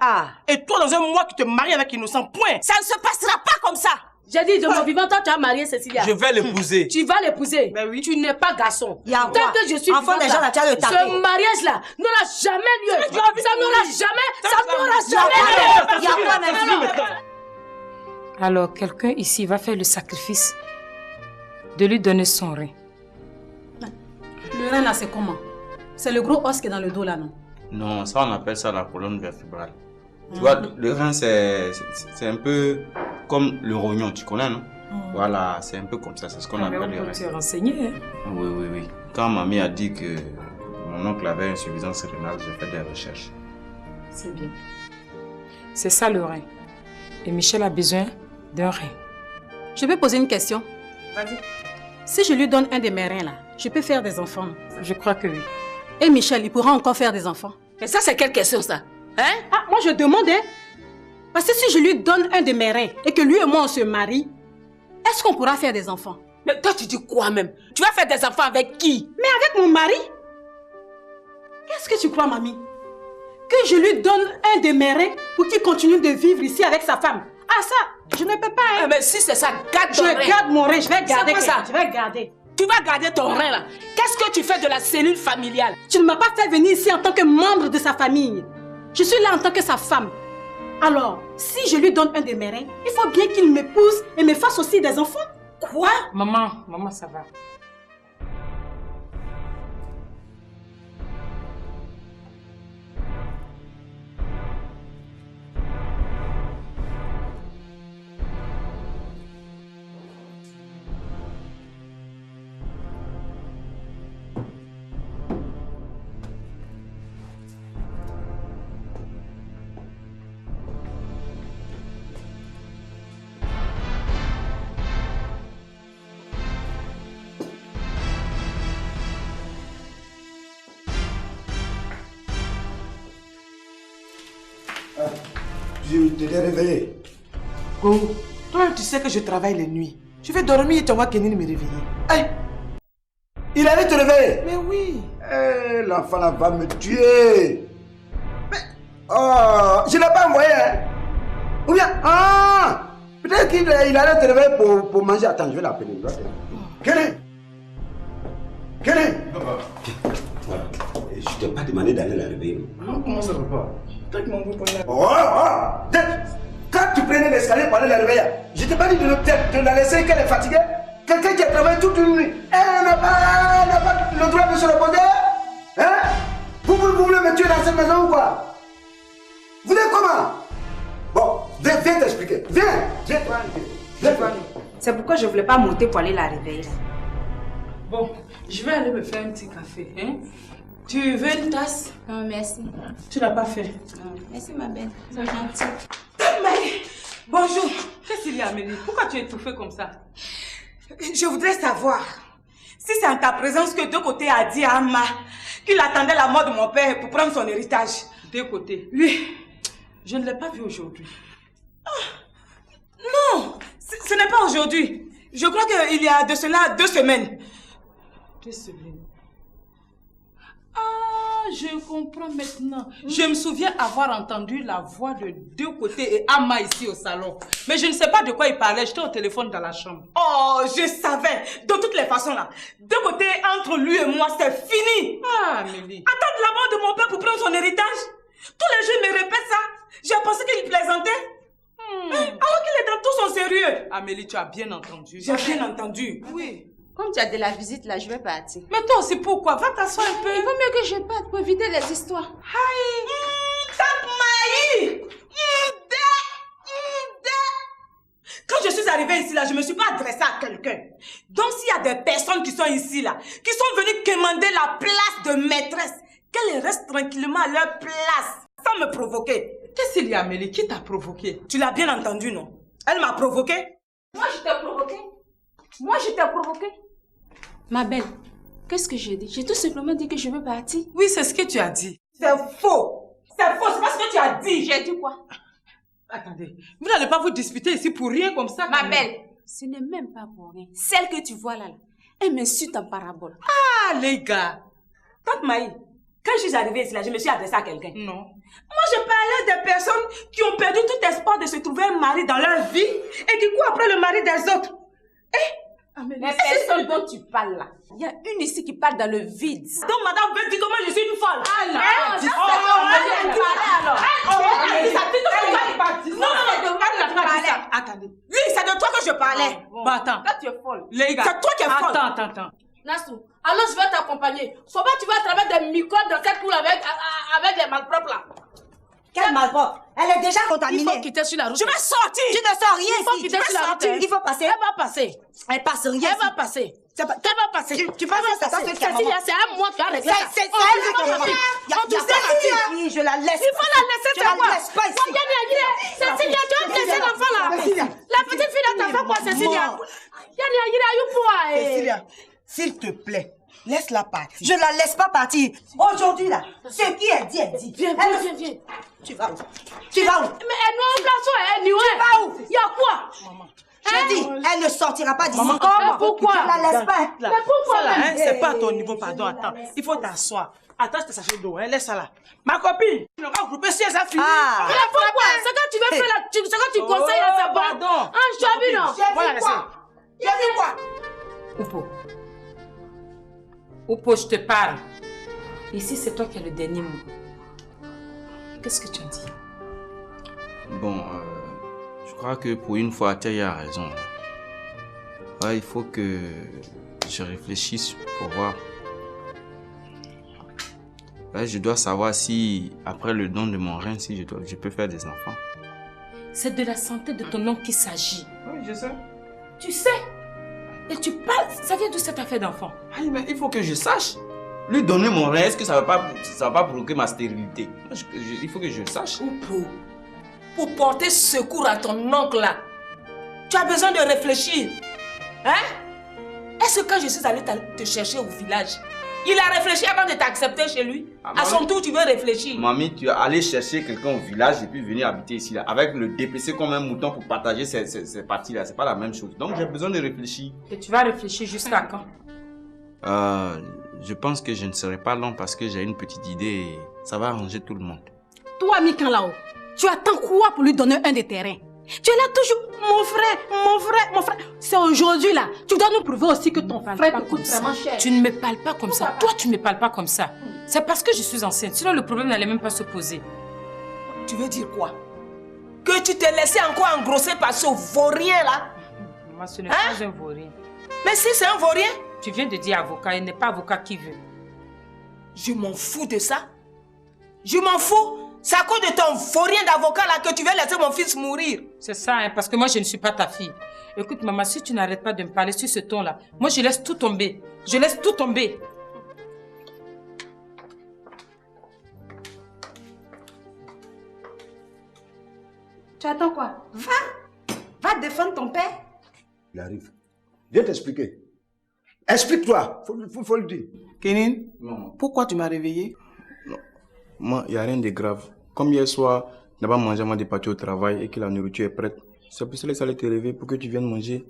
Et toi, dans un mois, tu te maries avec Innocent, point. Ça ne se passera pas comme ça. J'ai dit, de mon vivant, toi, tu as marié Cécilia. Je vais l'épouser. Tu vas l'épouser. Ben oui. Tu n'es pas garçon. Il y a Tant quoi? que je suis Enfant vivante, des gens, là, tu as le taper. ce mariage-là n'aura jamais lieu. Ça n'aura jamais. Il y a quoi même? Alors, quelqu'un ici va faire le sacrifice de lui donner son rein. Le rein là, c'est comment? C'est le gros os qui est dans le dos là, non? Non, ça on appelle ça la colonne vertébrale. Tu vois, le rein c'est un peu comme le rognon, tu connais, non? Voilà, c'est un peu comme ça, c'est ce qu'on appelle le rein. Tu es renseigné, hein? Oui. Quand mamie a dit que mon oncle avait une insuffisance rénale, j'ai fait des recherches. C'est bien. C'est ça le rein. Et Michel a besoin d'un rein. Je peux poser une question? Vas-y. Si je lui donne un de mes reins là, je peux faire des enfants? Je crois que oui. Et Michel, il pourra encore faire des enfants? Mais ça, c'est quelle question, ça? Hein? Ah, moi je demande, hein? Parce que si je lui donne un de mes reins et que lui et moi on se marie, est-ce qu'on pourra faire des enfants? Mais toi, tu dis quoi même? Tu vas faire des enfants avec qui? Mais avec mon mari? Qu'est-ce que tu crois, mamie? Que je lui donne un de mes reins pour qu'il continue de vivre ici avec sa femme? Ah ça, je ne peux pas, hein? Mais si c'est ça, garde ton rein. Je garde mon rein, je vais garder. C'est quoi ça? Je vais garder. Tu vas garder ton rein là. Qu'est-ce que tu fais de la cellule familiale? Tu ne m'as pas fait venir ici en tant que membre de sa famille. Je suis là en tant que sa femme. Alors, si je lui donne un des mes reins, il faut bien qu'il m'épouse et me fasse aussi des enfants. Quoi? Maman, ça va. Je t'ai réveillé. Go, toi tu sais que je travaille les nuits. Je vais dormir et tu vas venir me réveiller. Hey! Il allait te réveiller? Mais oui. Hey, l'enfant là va me tuer. Mais, oh, je ne l'ai pas envoyé. Hein? Ou bien, peut-être qu'il allait te réveiller pour manger. Attends, je vais l'appeler. Kéné! Voilà. Je ne t'ai pas demandé d'aller la réveiller. Comment ça va pas? Quand tu prenais l'escalier pour aller la réveiller, je t'ai pas dit de la laisser qu'elle est fatiguée. Quelqu'un qui a travaillé toute une nuit, elle n'a pas le droit de se reposer. Hein? Vous voulez me tuer dans cette maison ou quoi? Vous voulez comment? Bon, viens t'expliquer. Viens. C'est pourquoi je ne voulais pas monter pour aller la réveiller. Bon, je vais aller me faire un petit café. Hein? Tu veux une tasse? Non, merci. Tu n'as pas fait? Non, merci ma belle. C'est gentil. Mais, bonjour. Qu'est-ce qu'il y a, Amélie? Pourquoi tu es étouffée comme ça? Je voudrais savoir si c'est en ta présence que Deux Côtés a dit à Amma qu'il attendait la mort de mon père pour prendre son héritage. Deux Côtés? Oui. Je ne l'ai pas vu aujourd'hui. Non, ce n'est pas aujourd'hui. Je crois qu'il y a de cela 2 semaines. 2 semaines. Ah, je comprends maintenant. Je me souviens avoir entendu la voix de Deux Côtés et Amma ici au salon. Mais je ne sais pas de quoi il parlait. J'étais au téléphone dans la chambre. Oh, je savais. De toutes les façons là. Deux Côtés, entre lui et moi, c'est fini. Ah, Amélie. Attendre la mort de mon père pour prendre son héritage. Tous les jours, il me répète ça. J'ai pensé qu'il plaisantait. Alors qu'il est dans tout son sérieux. Amélie, tu as bien entendu. J'ai bien entendu. Oui. Comme tu as de la visite là, je vais partir. Mais toi aussi, pourquoi? Va t'asseoir un peu. Il vaut mieux que je parte pour éviter les histoires. Tante Maï! Quand je suis arrivée ici là, je ne me suis pas adressée à quelqu'un. Donc s'il y a des personnes qui sont ici là, qui sont venues commander la place de maîtresse, qu'elles restent tranquillement à leur place, sans me provoquer. Qu'est-ce qu'il y a, Amélie? Qui t'a provoqué? Tu l'as bien entendu, non? Elle m'a provoqué. Moi je t'ai provoqué. Ma belle, qu'est-ce que j'ai dit? J'ai tout simplement dit que je veux partir. Oui, c'est ce que tu as dit. C'est faux. C'est faux, c'est pas ce que tu as dit. J'ai dit quoi? Attendez, vous n'allez pas vous disputer ici pour rien comme ça. Ma belle, ce n'est même pas pour rien. Celle que tu vois là, elle m'insulte en parabole. Ah, les gars. Tante Maï, quand je suis arrivée ici là, je me suis adressée à quelqu'un. Non. Moi, je parlais des personnes qui ont perdu tout espoir de se trouver un mari dans leur vie et qui courent après le mari des autres. Les personnes dont tu parles là, il y a une ici qui parle dans le vide. Donc madame veut dire comment je suis une folle. Attendez. Oui, c'est de toi que je parlais. Bon, attends. Là, tu es folle. Les gars. C'est toi qui es folle. Attends. Nassou, alors je vais t'accompagner. Faut pas que tu vas travers des microbes dans cette cour avec des malpropres là. Quel malpropre? Elle est déjà contaminée. Il faut quitter sur la route. Je vais sortir. Tu ne sors rien ici. Il faut quitter sur la route. Il faut passer. Elle va passer. Elle passe rien. Elle va passer. Elle va passer. Tu vas passer. Cécilia, c'est à moi qui a réglé ça. C'est elle qui a oui, je la laisse. Il faut la laisser, c'est quoi? Laisse pas ici. Cécilia, tu vas laisser l'enfant là. La petite fille là, t'as fait quoi, Cécilia? Cécilia, s'il te plaît. Laisse-la partir. Je ne la laisse pas partir. Aujourd'hui, là, ce qui est dit est dit. Viens. Tu vas où? Tu vas où? Mais elle nous remplace, elle nous. Tu vas où? Il y a quoi? Maman. Je dis, elle ne sortira pas d'ici. Comment? Pourquoi? Je ne la laisse pas. Mais pourquoi? C'est pas à ton niveau, pardon, attends. Il faut t'asseoir. Attends, je te sachet d'eau, laisse ça là. Ma copine, tu n'auras pas groupé si elle a fini. Mais pourquoi? C'est quand tu veux faire là, ce que tu conseilles là, c'est bon. Pardon. Je t'ai vu, non? Voilà, laisse. J'ai vu quoi? Oupo, Oupo, je te parle. Ici, c'est toi qui as le dernier mot. Qu'est-ce que tu as dit? Bon, je crois que pour une fois, Atia a raison. Ouais, il faut que je réfléchisse pour voir. Ouais, je dois savoir si, après le don de mon rein, si je peux faire des enfants. C'est de la santé de ton oncle qu'il s'agit. Oui, je sais. Tu sais? Et tu parles, ça vient de cette affaire d'enfant. Ah, mais il faut que je sache. Lui donner mon rein, est-ce que ça va pas provoquer ma stérilité? Il faut que je sache. Pour porter secours à ton oncle là, tu as besoin de réfléchir. Hein? Est-ce que quand je suis allée te chercher au village, il a réfléchi avant de t'accepter chez lui? À son tour, tu veux réfléchir. Mamie, tu es allé chercher quelqu'un au village et puis venir habiter ici là, avec le déplacer comme un mouton pour partager ces parties là. C'est pas la même chose. Donc j'ai besoin de réfléchir. Et tu vas réfléchir jusqu'à quand? Je pense que je ne serai pas long parce que j'ai une petite idée et ça va arranger tout le monde. Toi, Mikan là-haut, tu attends quoi pour lui donner un des terrains? Tu es là toujours, mon frère. C'est aujourd'hui là. Tu dois nous prouver aussi que ton frère te coûte vraiment cher. Tu ne me parles pas comme ça. Toi, tu ne me parles pas comme ça. C'est parce que je suis enceinte. Sinon, le problème n'allait même pas se poser. Tu veux dire quoi? Que tu t'es laissé encore engrosser par ce vaurien là? Maman, ce n'est pas un vaurien. Mais si c'est un vaurien? Tu viens de dire avocat, il n'est pas avocat qui veut. Je m'en fous de ça. Je m'en fous. C'est à cause de ton vaurien d'avocat là que tu veux laisser mon fils mourir. C'est ça, hein, parce que moi je ne suis pas ta fille. Écoute maman, si tu n'arrêtes pas de me parler sur ce ton là, moi je laisse tout tomber. Je laisse tout tomber. Tu attends quoi? Va défendre ton père. Il arrive. Viens t'expliquer. Explique-toi. Faut le dire. Kenin, pourquoi tu m'as réveillé? Non. Moi, il n'y a rien de grave. Comme hier soir, tu n'as pas mangé avant de partir au travail et que la nourriture est prête. C'est pour cela que ça allait te réveiller pour que tu viennes manger.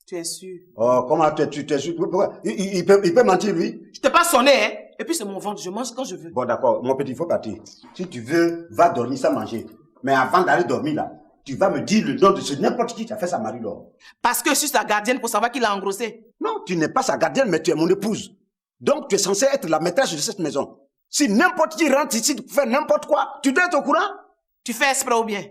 Tu es sûr? Oh, comment tu es sûr? Pourquoi? Il peut mentir, lui? Je t'ai pas sonné, hein? Et puis c'est mon ventre, je mange quand je veux. Bon, d'accord. Mon petit, il faut partir. Si tu veux, va dormir sans manger. Mais avant d'aller dormir, là, tu vas me dire le nom de ce n'importe qui a fait sa Marie-Laure. Parce que je suis sa gardienne pour savoir qui l'a engrossé. Non, tu n'es pas sa gardienne, mais tu es mon épouse. Donc, tu es censée être la maîtresse de cette maison. Si n'importe qui rentre ici pour faire n'importe quoi, tu dois être au courant. Tu fais exprès ou bien?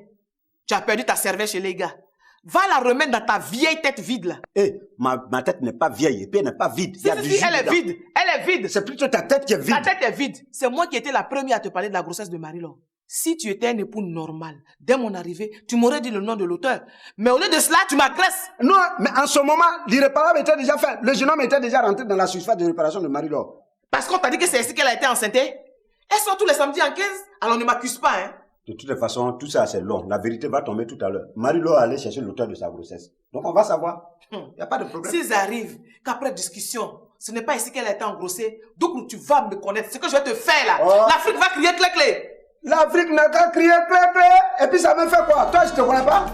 Tu as perdu ta cervelle chez les gars. Va la remettre dans ta vieille tête vide là. Eh, ma tête n'est pas vieille et puis elle n'est pas vide. Si, elle est vide. Elle est vide. C'est plutôt ta tête qui est vide. Ta tête est vide. C'est moi qui étais la première à te parler de la grossesse de Marie-Laure. Si tu étais un époux normal, dès mon arrivée, tu m'aurais dit le nom de l'auteur. Mais au lieu de cela, tu m'agresses. Non, mais en ce moment, l'irréparable était déjà fait. Le jeune homme était déjà rentré dans la surface de réparation de Marie-Laure. Parce qu'on t'a dit que c'est ici qu'elle a été enceinte. Elle sort tous les samedis en 15, alors ne m'accuse pas, hein. De toutes les façons, tout ça c'est long. La vérité va tomber tout à l'heure. Marie-Laure allait chercher l'auteur de sa grossesse. Donc on va savoir. Il n'y a pas de problème. S'ils arrivent qu'après discussion, ce n'est pas ici qu'elle a été engrossée, donc tu vas me connaître. Ce que je vais te faire là, l'Afrique va crier clé-clé. L'Afrique n'a qu'à crier clé-clé. Et puis ça me fait quoi? Toi, je te connais pas?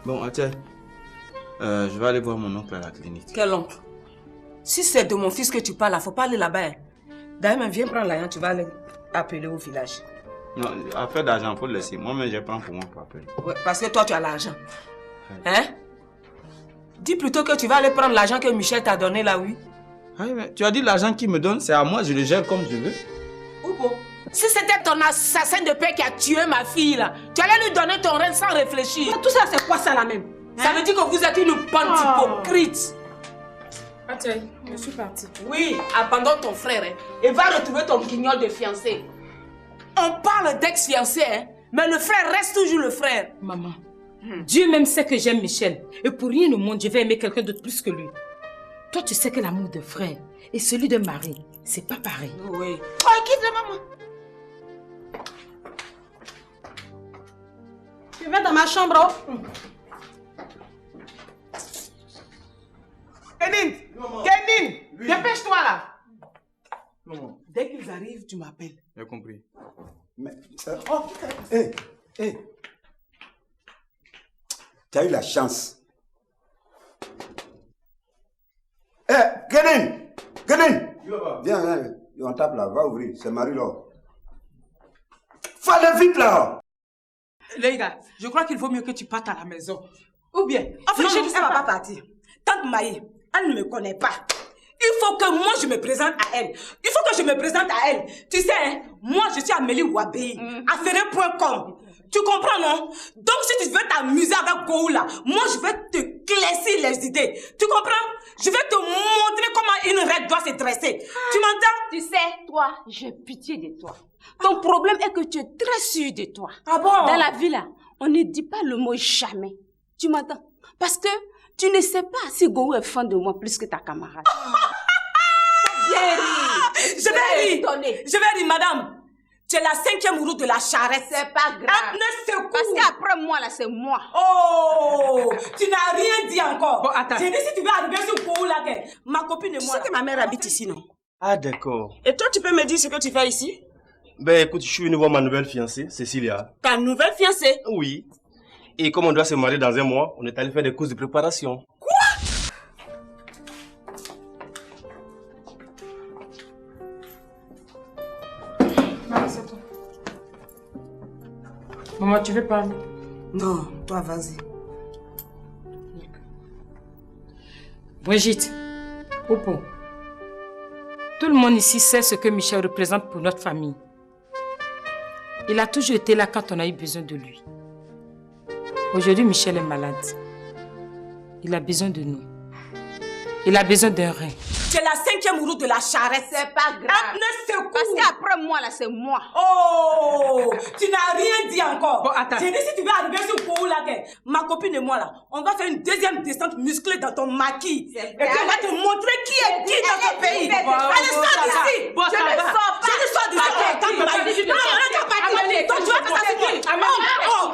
Bon, Atia, je vais aller voir mon oncle à la clinique. Quel oncle? Si c'est de mon fils que tu parles, il ne faut pas aller là-bas. D'ailleurs, viens prendre l'argent, tu vas aller appeler au village. Non, affaire d'argent, il faut le laisser. Moi-même, je prends pour moi pour appeler. Ouais, parce que toi, tu as l'argent. Hein? Dis plutôt que tu vas aller prendre l'argent que Michel t'a donné là, oui. Ah, mais tu as dit l'argent qu'il me donne, c'est à moi, je le gère comme je veux. Oupo, si c'était ton assassin de paix qui a tué ma fille là, tu allais lui donner ton rein sans réfléchir. Mais tout ça, c'est quoi ça là même? Ça veut dire que vous êtes une bande hypocrite. Attends, je suis partie. Oui, abandonne ton frère et va retrouver ton guignol de fiancé. On parle d'ex-fiancé, mais le frère reste toujours le frère. Maman, Dieu même sait que j'aime Michel. Et pour rien au monde, je vais aimer quelqu'un d'autre plus que lui. Toi, tu sais que l'amour de frère et celui de mari, c'est pas pareil. Oui. Oh, quitte la maman. Tu vas dans ma chambre. Kenin! Kenin! Dépêche-toi là! Non. Dès qu'ils arrivent, tu m'appelles. J'ai compris. Mais, Tu as eu la chance. Eh, Kenin! Viens, on tape là, va ouvrir, c'est Marie-Laure. Fallait vite là! Les gars, je crois qu'il vaut mieux que tu partes à la maison. Ou bien, enfin, non, je ne elle va pas partir. Tante Maï, elle ne me connaît pas. Il faut que moi je me présente à elle. Il faut que je me présente à elle. Tu sais, hein, moi je suis Amélie Ouabéi, affairé.com. Tu comprends, non? Donc si tu veux t'amuser avec Goula, moi je vais te classer les idées. Tu comprends? Je vais te montrer comment une reine doit se dresser. Tu m'entends? Tu sais, toi, j'ai pitié de toi. Ton problème est que tu es très sûr de toi. Ah bon? Dans la vie là, on ne dit pas le mot jamais. Tu m'entends? Parce que tu ne sais pas si Gourou est fan de moi plus que ta camarade. Bien ri. Je vais rire, madame. Tu es la 5e roue de la charrette. C'est pas grave. Parce qu'après moi, là, c'est moi. Oh, tu n'as rien dit encore. Bon, attends. J'ai dit si tu veux arriver sur Gourou là, ma copine et Tu moi. sais que ma mère habite ici, non? Ah, d'accord. Et toi, tu peux me dire ce que tu fais ici? Ben écoute, je suis venu voir ma nouvelle fiancée, Cécilia. Ta nouvelle fiancée? Oui. Et comme on doit se marier dans un mois, on est allé faire des courses de préparation. Quoi? Maman, c'est toi. Maman, tu veux parler? Non, toi, vas-y. Brigitte, Popo, tout le monde ici sait ce que Michel représente pour notre famille. Il a toujours été là quand on a eu besoin de lui. Aujourd'hui, Michel est malade. Il a besoin de nous. Il a besoin d'un rein. Tu es la 5e roue de la charrette. C'est pas grave. Parce qu'après moi, là, c'est moi. Oh, tu n'as rien dit encore. Bon, attends. J'ai dit si tu veux arriver sur Gourou là, ma copine et moi là, on va faire une deuxième descente musclée dans ton maquis. Et puis on va te montrer qui est qui dans ce pays. Allez, sors d'ici. Bon, Je ne sors pas. Je ne sors d'ici. Non, on n'est pas parti. Donc tu vas faire ça sur qui? Oh.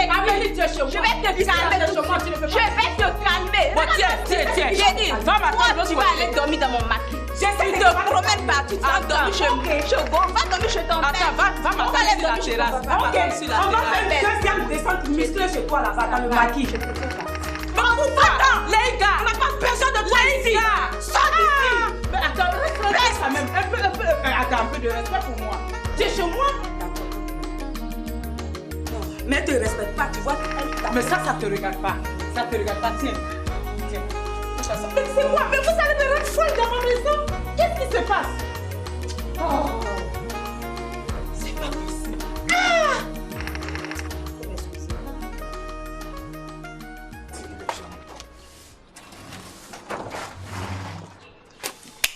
Amélie, tu es chez moi. Je vais te calmer. Je vais te calmer. Bon, tiens. J'ai dit, toi, tu vas aller dormir dans mon maquis. Tu te promènes partout, tu vas dormir chez Gourou. Va dormir chez ton père. Attends, va m'attendre sur la terrasse. On va faire une deuxième descente musclée chez toi là-bas dans le maquis. Attends, les gars, on n'a pas besoin de toi ici. Sors d'ici. Mais attends, reste ça même. Attends, un peu de respect pour moi. Tu es chez moi? Mais elle te respecte pas, tu vois. Mais ça te regarde pas. Ça te regarde pas, tiens. Mais c'est moi, mais vous allez me rendre folle dans ma maison. Qu'est-ce qui se passe? Oh, c'est pas possible. Ah!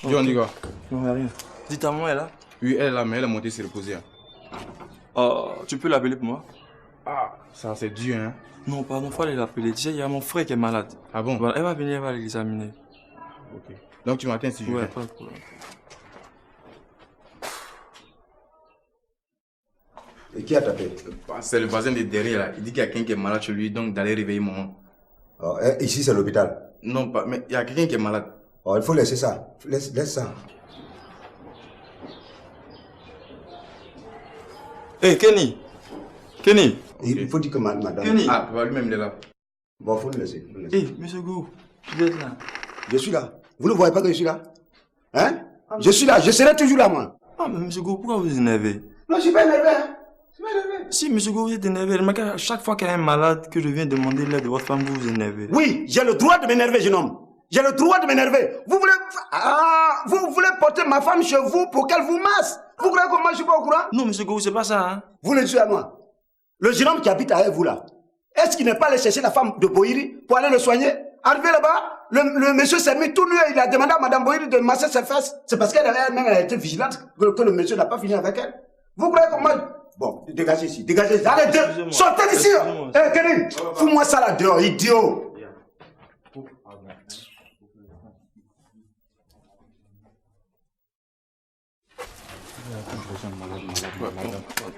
John, dis quoi? Non, rien. Dis ta maman, elle est là? Oui, elle est là, mais elle est montée se reposer. Oh, tu peux l'appeler pour moi? Ah, ça c'est dur, hein? Non, pardon, faut aller l'appeler. Déjà, il y a mon frère qui est malade. Ah bon? Voilà, elle va venir, elle va l'examiner. Ok. Donc tu m'attends si je Ouais, viens. pas de problème. Et qui a tapé? C'est le voisin de derrière là. Il dit qu'il y a quelqu'un qui est malade chez lui, donc d'aller réveiller maman. Oh, ici, c'est l'hôpital. Non, pas, mais il y a quelqu'un qui est malade. Oh, il faut laisser ça. Laisse ça. Hé, Kenny! Il faut dire que madame... Kenny! Ah, lui-même il est là. Bon, il faut le laisser. Hé, monsieur Gourou, tu es là. Je suis là. Vous ne voyez pas que je suis là? Hein? Je suis là, je serai toujours là, moi. Ah, mais monsieur Gourou, pourquoi vous énervez? Non, je suis pas énervé, hein? Je suis pas énervé. Si, monsieur Gourou, vous êtes énervé. Remarquez, à chaque fois qu'elle est malade, que je viens demander l'aide de votre femme, vous vous énervez. Oui, j'ai le droit de m'énerver, jeune homme. J'ai le droit de m'énerver. Vous voulez... Ah, vous voulez porter ma femme chez vous pour qu'elle vous masse? Vous croyez que moi, je suis pas au courant? Non, monsieur Gourou, c'est pas ça, hein? Vous le dites à moi. Le jeune homme qui habite avec vous, là, est-ce qu'il n'est pas allé chercher la femme de Bohiri pour aller le soigner? Arrivé là-bas, le monsieur s'est mis tout nu et il a demandé à madame Bohiri de masser ses fesses. C'est parce qu'elle elle-même a été vigilante que le monsieur n'a pas fini avec elle. Vous croyez que moi... Bon, dégagez ici, dégagez. Arrêtez, sortez d'ici. Eh, Kenny, fous-moi ça là dehors, idiot.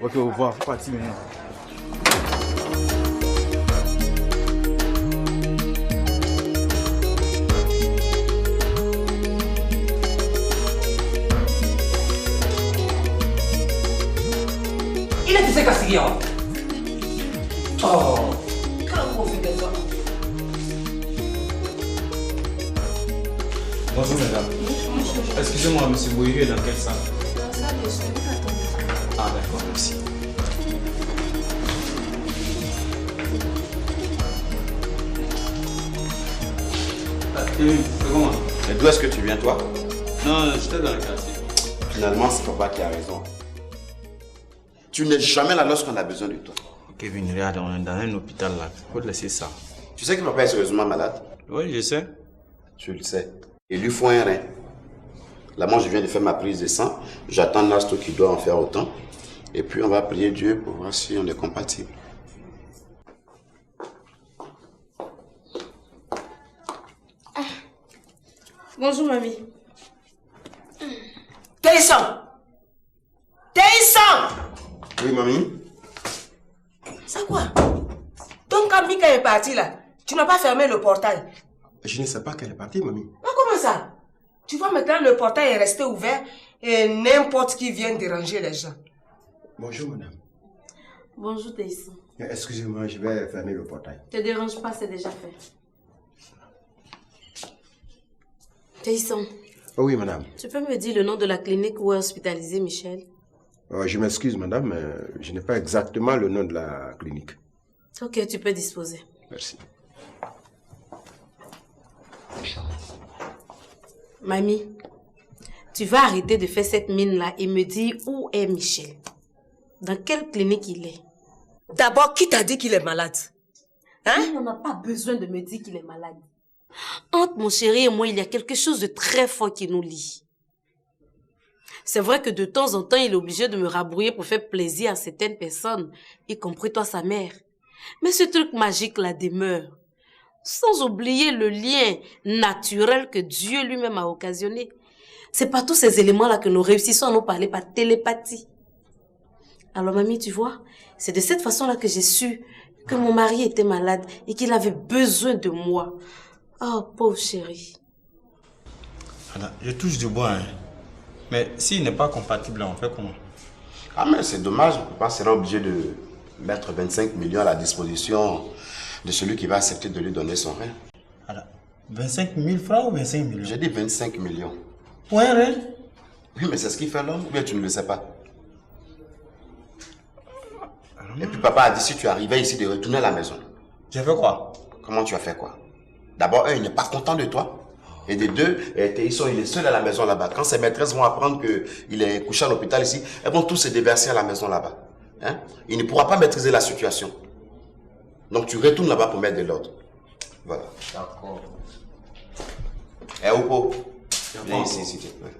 Ok, au revoir, faut partir maintenant. Bonjour mesdames. Excusez-moi, monsieur Bouyou est dans quelle salle? Dans la salle de soins, attendez. Ah d'accord, merci. Comment? Et d'où est-ce que tu viens, toi? Non, j'étais dans le quartier. Finalement, c'est papa qui a raison. Tu n'es jamais là lorsqu'on a besoin de toi. Kevin, regarde, on est dans un hôpital là. Faut te laisser ça. Tu sais que papa est sérieusement malade? Oui, je sais. Tu le sais. Il lui faut un rein. Là, moi, je viens de faire ma prise de sang. J'attends Nasto qui doit en faire autant. Et puis, on va prier Dieu pour voir si on est compatible. Bonjour, mamie. Télisson! Télisson! Oui, mamie? C'est quoi? Donc, quand Mika est partie là, tu n'as pas fermé le portail? Je ne sais pas qu'elle est partie, mamie. Mais comment ça? Tu vois, maintenant, le portail est resté ouvert et n'importe qui vient déranger les gens. Bonjour, madame. Bonjour, Télisson. Excusez-moi, je vais fermer le portail. Ne te dérange pas, c'est déjà fait. Télisson. Oh oui, madame. Tu peux me dire le nom de la clinique où est hospitalisé Michel? Je m'excuse, madame, mais je n'ai pas exactement le nom de la clinique. Ok, tu peux disposer. Merci. Mamie, tu vas arrêter de faire cette mine-là et me dire où est Michel. Dans quelle clinique il est? D'abord, qui t'a dit qu'il est malade? Hein? Il n'en a pas besoin de me dire qu'il est malade. Entre mon chéri et moi, il y a quelque chose de très fort qui nous lie. C'est vrai que de temps en temps, il est obligé de me rabrouiller pour faire plaisir à certaines personnes, y compris toi, sa mère. Mais ce truc magique-là demeure. Sans oublier le lien naturel que Dieu lui-même a occasionné. C'est par tous ces éléments-là que nous réussissons à nous parler par télépathie. Alors, mamie, tu vois, c'est de cette façon-là que j'ai su que mon mari était malade et qu'il avait besoin de moi. Oh, pauvre chérie. Anna, je touche du bois, hein. Mais s'il n'est pas compatible, on fait comment? Ah, mais c'est dommage, papa sera obligé de mettre 25 millions à la disposition de celui qui va accepter de lui donner son rein. Alors, 25 000 francs ou 25 millions? J'ai dit 25 millions. Pour un rein? Oui, mais c'est ce qu'il fait l'homme, ou bien tu ne le sais pas? Et puis papa a dit, si tu arrivais ici, de retourner à la maison. J'ai fait quoi? Comment tu as fait quoi? D'abord, un, il n'est pas content de toi. Et de deux, il est seul à la maison là-bas. Quand ses maîtresses vont apprendre qu'il est couché à l'hôpital ici, elles vont tous se déverser à la maison là-bas. Hein? Il ne pourra pas maîtriser la situation. Donc tu retournes là-bas pour mettre de l'ordre. Voilà. D'accord. Eh, Opo, viens ici, s'il te plaît.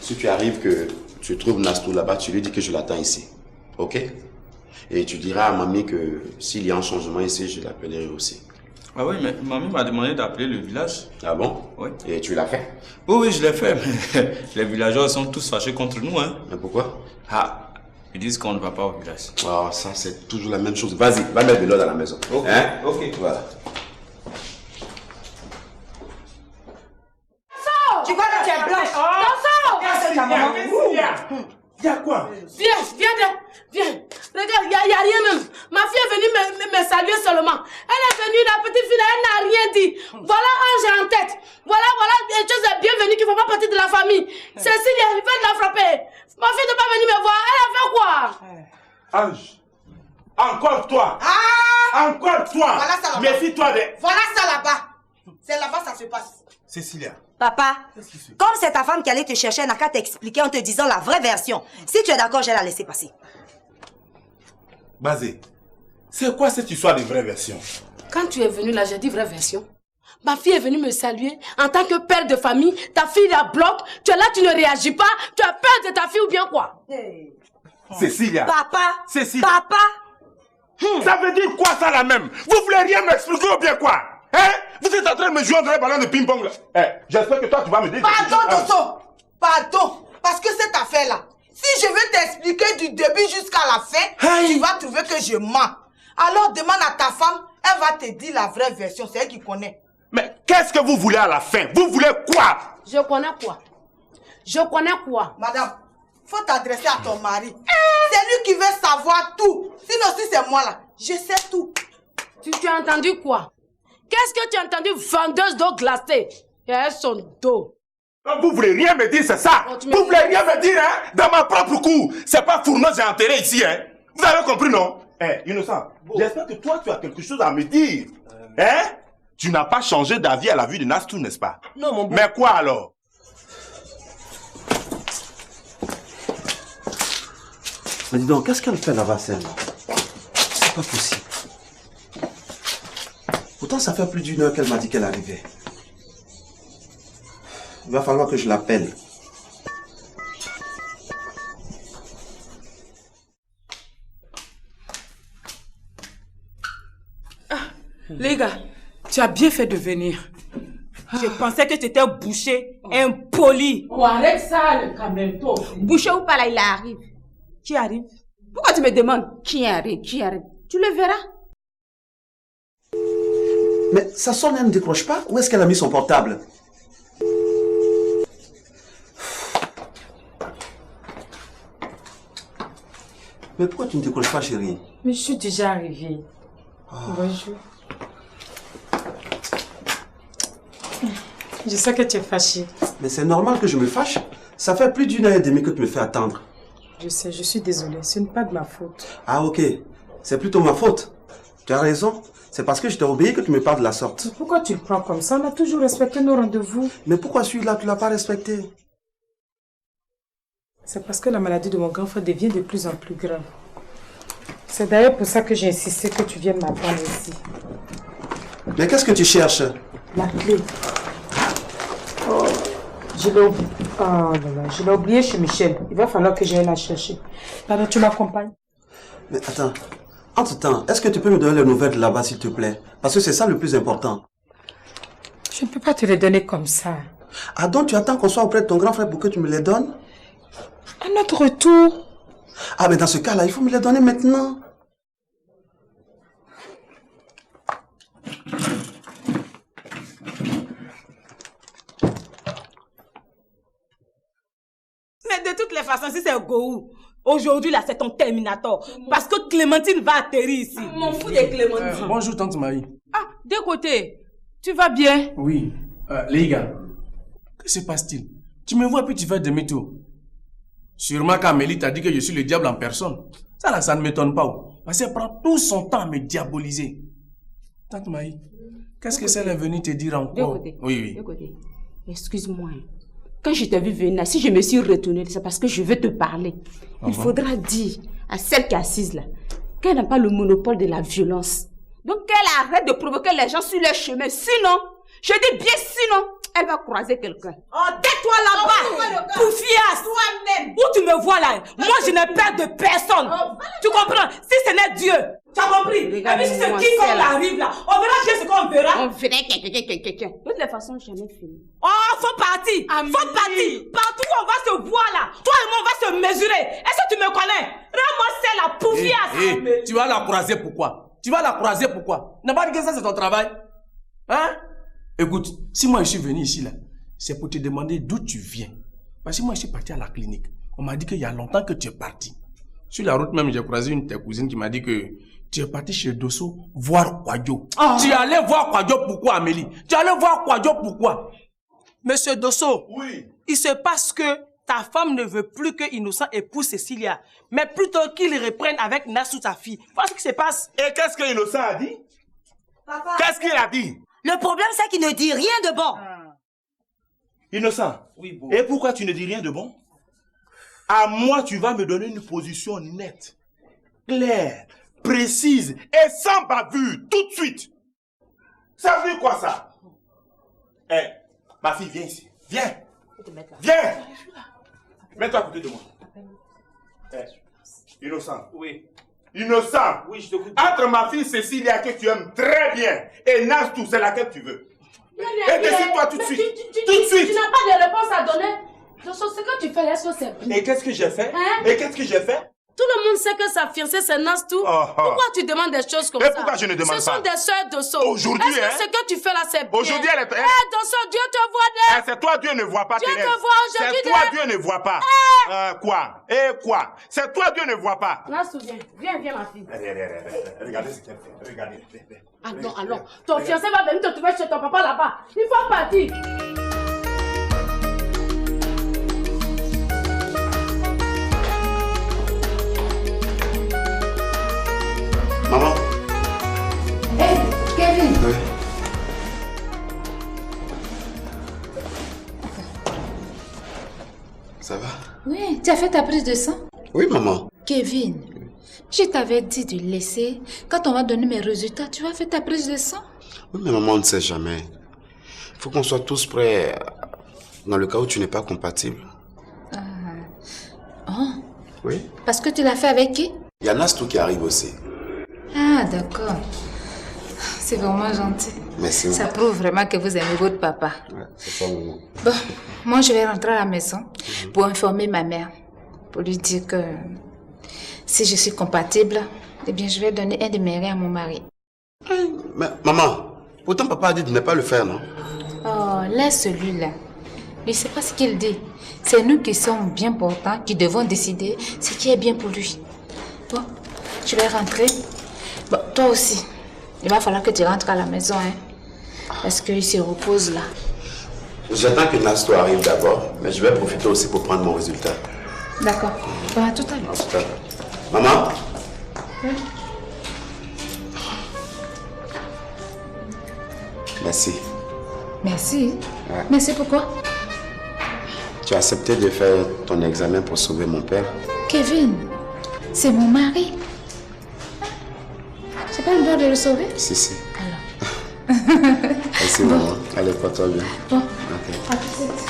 Si tu arrives que tu trouves Nastou là-bas, tu lui dis que je l'attends ici. Ok? Et tu diras à mamie que s'il y a un changement ici, je l'appellerai aussi. Ah oui, mais mamie m'a demandé d'appeler le village. Ah bon? Oui. Et tu l'as fait? Oui, je l'ai fait, mais les villageois sont tous fâchés contre nous, hein. Mais pourquoi? Ah, ils disent qu'on ne va pas au village. Ah, ça c'est toujours la même chose. Vas-y, va mettre de l'ordre à la maison. Ok, hein? Ok. Voilà. Tu crois que tu es blanche? Viens, ta maman. Il y a quoi? Viens. Regarde, il n'y a rien même. Ma fille est venue me saluer seulement. Elle est venue, la petite fille, elle n'a rien dit. Voilà Ange en tête. Voilà, des choses bienvenues qui ne font pas partie de la famille. Cécile, il fait de la frapper. Ma fille n'est pas venue me voir. Elle a fait quoi? Ange, encore toi. Encore toi. Voilà ça là-bas. Méfie-toi de... Voilà ça là-bas. C'est là-bas ça se passe. Cécilia. Papa, comme c'est ta femme qui allait te chercher, elle n'a qu'à t'expliquer en te disant la vraie version. Si tu es d'accord, je vais la laisser passer. Bazé, c'est quoi cette histoire de vraie version? Quand tu es venu là, j'ai dit vraie version. Ma fille est venue me saluer en tant que père de famille. Ta fille la bloque. Tu es là, tu ne réagis pas. Tu as peur de ta fille ou bien quoi? Cécilia. Papa. Cécilia. Papa. Ça veut dire quoi ça là même? Vous voulez rien m'expliquer ou bien quoi? Hein? Vous êtes en train de me jouer dans les ballons de ping-pong là. J'espère que toi tu vas me dire... Pardon, Tosso. Pardon. Parce que cette affaire-là, si je veux t'expliquer du début jusqu'à la fin, tu vas trouver que je mens. Alors demande à ta femme, elle va te dire la vraie version, c'est elle qui connaît. Mais qu'est-ce que vous voulez à la fin? Vous voulez quoi? Je connais quoi? Madame, faut t'adresser à ton mari. C'est lui qui veut savoir tout. Sinon, si c'est moi là, je sais tout. Tu as entendu quoi? Qu'est-ce que tu as entendu, vendeuse d'eau glacée? Et elle son dos. Vous voulez rien me dire, c'est ça? Vous voulez rien me dire, hein? Dans ma propre cour. C'est pas Fourneau j'ai enterré ici, hein? Vous avez compris, non? Innocent, j'espère que toi, tu as quelque chose à me dire. Hein? Tu n'as pas changé d'avis à la vue de Nastou, n'est-ce pas? Non, mon bon. Mais quoi alors? Mais dis donc, qu'est-ce qu'elle fait là-bas, celle-là? C'est pas possible. Pourtant, ça fait plus d'une heure qu'elle m'a dit qu'elle arrivait. Il va falloir que je l'appelle. Les gars, tu as bien fait de venir. Je pensais que tu étais bouché, impoli. Oh, arrête ça, quand même, toi. Bouché ou pas là, il arrive. Qui arrive? Pourquoi tu me demandes qui arrive? Qui arrive? Tu le verras. Mais sa sonne, elle ne décroche pas? Où est-ce qu'elle a mis son portable? Mais pourquoi tu ne décroches pas, chérie? Mais je suis déjà arrivée. Bonjour. Je sais que tu es fâchée. Mais c'est normal que je me fâche. Ça fait plus d'une heure et demie que tu me fais attendre. Je sais, je suis désolée. Ce n'est pas de ma faute. Ah ok, c'est plutôt ma faute. Tu as raison. C'est parce que je t'ai obéi que tu me parles de la sorte. Mais pourquoi tu le prends comme ça? On a toujours respecté nos rendez-vous. Mais pourquoi celui-là, tu ne l'as pas respecté? C'est parce que la maladie de mon grand frère devient de plus en plus grave. C'est d'ailleurs pour ça que j'ai insisté que tu viennes m'attendre ici. Mais qu'est-ce que tu cherches? La clé. Oh, je l'ai oublié. Oh là là, je l'ai oublié chez Michel. Il va falloir que j'aille la chercher. Pardon, tu m'accompagnes? Mais attends. Entre-temps, est-ce que tu peux me donner les nouvelles de là-bas, s'il te plaît? Parce que c'est ça le plus important. Je ne peux pas te les donner comme ça. Ah donc tu attends qu'on soit auprès de ton grand frère pour que tu me les donnes? À notre retour. Ah mais dans ce cas-là, il faut me les donner maintenant. Mais de toutes les façons, si c'est Gohou, aujourd'hui là c'est ton Terminator. Parce que Clémentine va atterrir ici. M'en fous de Clémentine. Bonjour, tante Marie. Ah, de côté. Tu vas bien? Oui. Les gars, que se passe-t-il? Tu me vois puis tu fais demi-tour. Sûrement qu'Amélie t'a dit que je suis le diable en personne. Ça là, ça ne m'étonne pas. Parce qu'elle prend tout son temps à me diaboliser. Tante Marie, qu'est-ce que c'est venue te dire encore? Oui. Excuse-moi. Quand je t'ai vu venir, si je me suis retournée, c'est parce que je veux te parler. Il faudra dire à celle qui est assise là qu'elle n'a pas le monopole de la violence. Donc qu'elle arrête de provoquer les gens sur leur chemin. Sinon, je dis bien sinon, elle va croiser quelqu'un. Oh, tais-toi là-bas, poufiasse. Toi-même. Où tu me vois là? Moi, je n'ai peur de personne. Tu comprends? Si ce n'est Dieu. Tu as compris? Et puis si c'est qui qu'on arrive là, on verra bien ce qu'on verra. On verra quelqu'un. De toutes les façons, je n'ai fini. Oh, faut partir. Faut partir. Partout où on va se voir là, toi et moi, on va se mesurer. Est-ce que tu me connais? Rends-moi celle là, poufiasse. Tu vas la croiser pourquoi? N'a pas dit que ça c'est ton travail? Hein? Écoute, si moi je suis venu ici là, c'est pour te demander d'où tu viens. Parce que moi je suis parti à la clinique. On m'a dit qu'il y a longtemps que tu es parti. Sur la route même, j'ai croisé une de tes cousines qui m'a dit que tu es parti chez Dosso voir Kwadjo. Tu allais voir Kwadjo pourquoi, Amélie? Tu allais voir Kwadjo pourquoi? Monsieur Dosso, oui. Il se passe que ta femme ne veut plus que Innocent épouse Cécilia, mais plutôt qu'il reprenne avec Nassou, sa fille. Voilà ce qui se passe. Et qu'est-ce que Innocent a dit? Papa. Qu'est-ce qu'il a dit? Le problème, c'est qu'il ne dit rien de bon. Innocent, oui, bon. Et pourquoi tu ne dis rien de bon? À moi, tu vas me donner une position nette, claire, précise et sans bavure, tout de suite. Ça veut dire quoi ça? Ma fille, viens ici. Viens. Viens. Mets-toi à côté de moi. Innocent. Oui. Innocent. Oui, je te coupe. Entre ma fille Cécilia, que tu aimes très bien, et Nastou, c'est laquelle tu veux. Et décide-toi tout de suite. Tout de suite. Tu n'as pas de réponse à donner. Ce que tu fais, est-ce que c'est... Et qu'est-ce que j'ai fait? Et qu'est-ce que j'ai fait? Tout le monde sait que sa fiancée c'est Nastou. Pourquoi tu demandes des choses comme ça? Et pourquoi je ne demande pas? Ce sont des sœurs d'Osso. Aujourd'hui, est-ce que ce que tu fais là c'est bien? Aujourd'hui, elle est... Dosso, Dieu te voit. C'est toi, Dieu ne voit pas, Dieu Thérèse. te voit aujourd'hui. C'est toi, Dieu ne voit pas. Quoi? Quoi? C'est toi, Dieu ne voit pas. Nastou, viens ma fille. Regardez ce qu'elle fait. Regardez. Alors, ton fiancé va venir te trouver chez ton papa là-bas. Il faut partir. Maman. Hey, Kevin. Oui. Ça va? Oui, tu as fait ta prise de sang? Oui, maman. Kevin, je t'avais dit de laisser. Quand on va donner mes résultats, tu vas faire ta prise de sang? Oui, mais maman, on ne sait jamais. Il faut qu'on soit tous prêts dans le cas où tu n'es pas compatible. Oh. Oui. Parce que tu l'as fait avec qui? Il y a Nastou qui arrive aussi. Ah, d'accord. C'est vraiment gentil. Merci. Ça prouve vraiment que vous aimez votre papa. Ouais, c'est ça, maman. Bon, moi je vais rentrer à la maison pour informer ma mère. Pour lui dire que si je suis compatible, eh bien je vais donner un de mes reins à mon mari. Mais maman, pourtant papa a dit de ne pas le faire, non? Oh, laisse celui-là. Il ne sait pas ce qu'il dit. C'est nous qui sommes bien portants, qui devons décider ce qui est bien pour lui. Bon, je vais rentrer. Bon, toi aussi. Il va falloir que tu rentres à la maison, hein. Parce qu'il se repose là. J'attends que Nastou arrive d'abord, mais je vais profiter aussi pour prendre mon résultat. D'accord. Bon, à tout à l'heure. À tout à l'heure. Maman? Oui. Merci. Merci. Ouais. Merci pourquoi? Tu as accepté de faire ton examen pour sauver mon père? Kevin, c'est mon mari. J'ai pas le droit de le sauver? Si. Alors. Merci, maman. Allez, porte-toi bien. Bon. Ok. À tout de suite.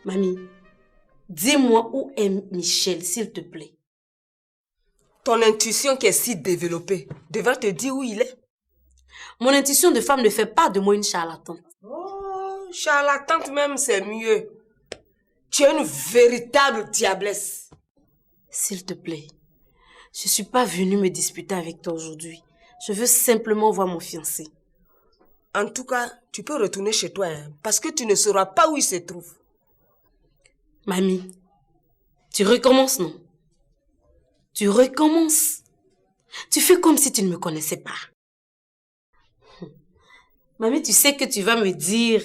Mamie, dis-moi où est Michel, s'il te plaît. Ton intuition qui est si développée devrait te dire où il est. Mon intuition de femme ne fait pas de moi une charlatane. Oh, charlatante même, c'est mieux. Tu es une véritable diablesse. S'il te plaît, je ne suis pas venue me disputer avec toi aujourd'hui. Je veux simplement voir mon fiancé. En tout cas, tu peux retourner chez toi, hein, parce que tu ne sauras pas où il se trouve. Mamie, tu recommences, non? Tu recommences. Tu fais comme si tu ne me connaissais pas. Mamie, tu sais que tu vas me dire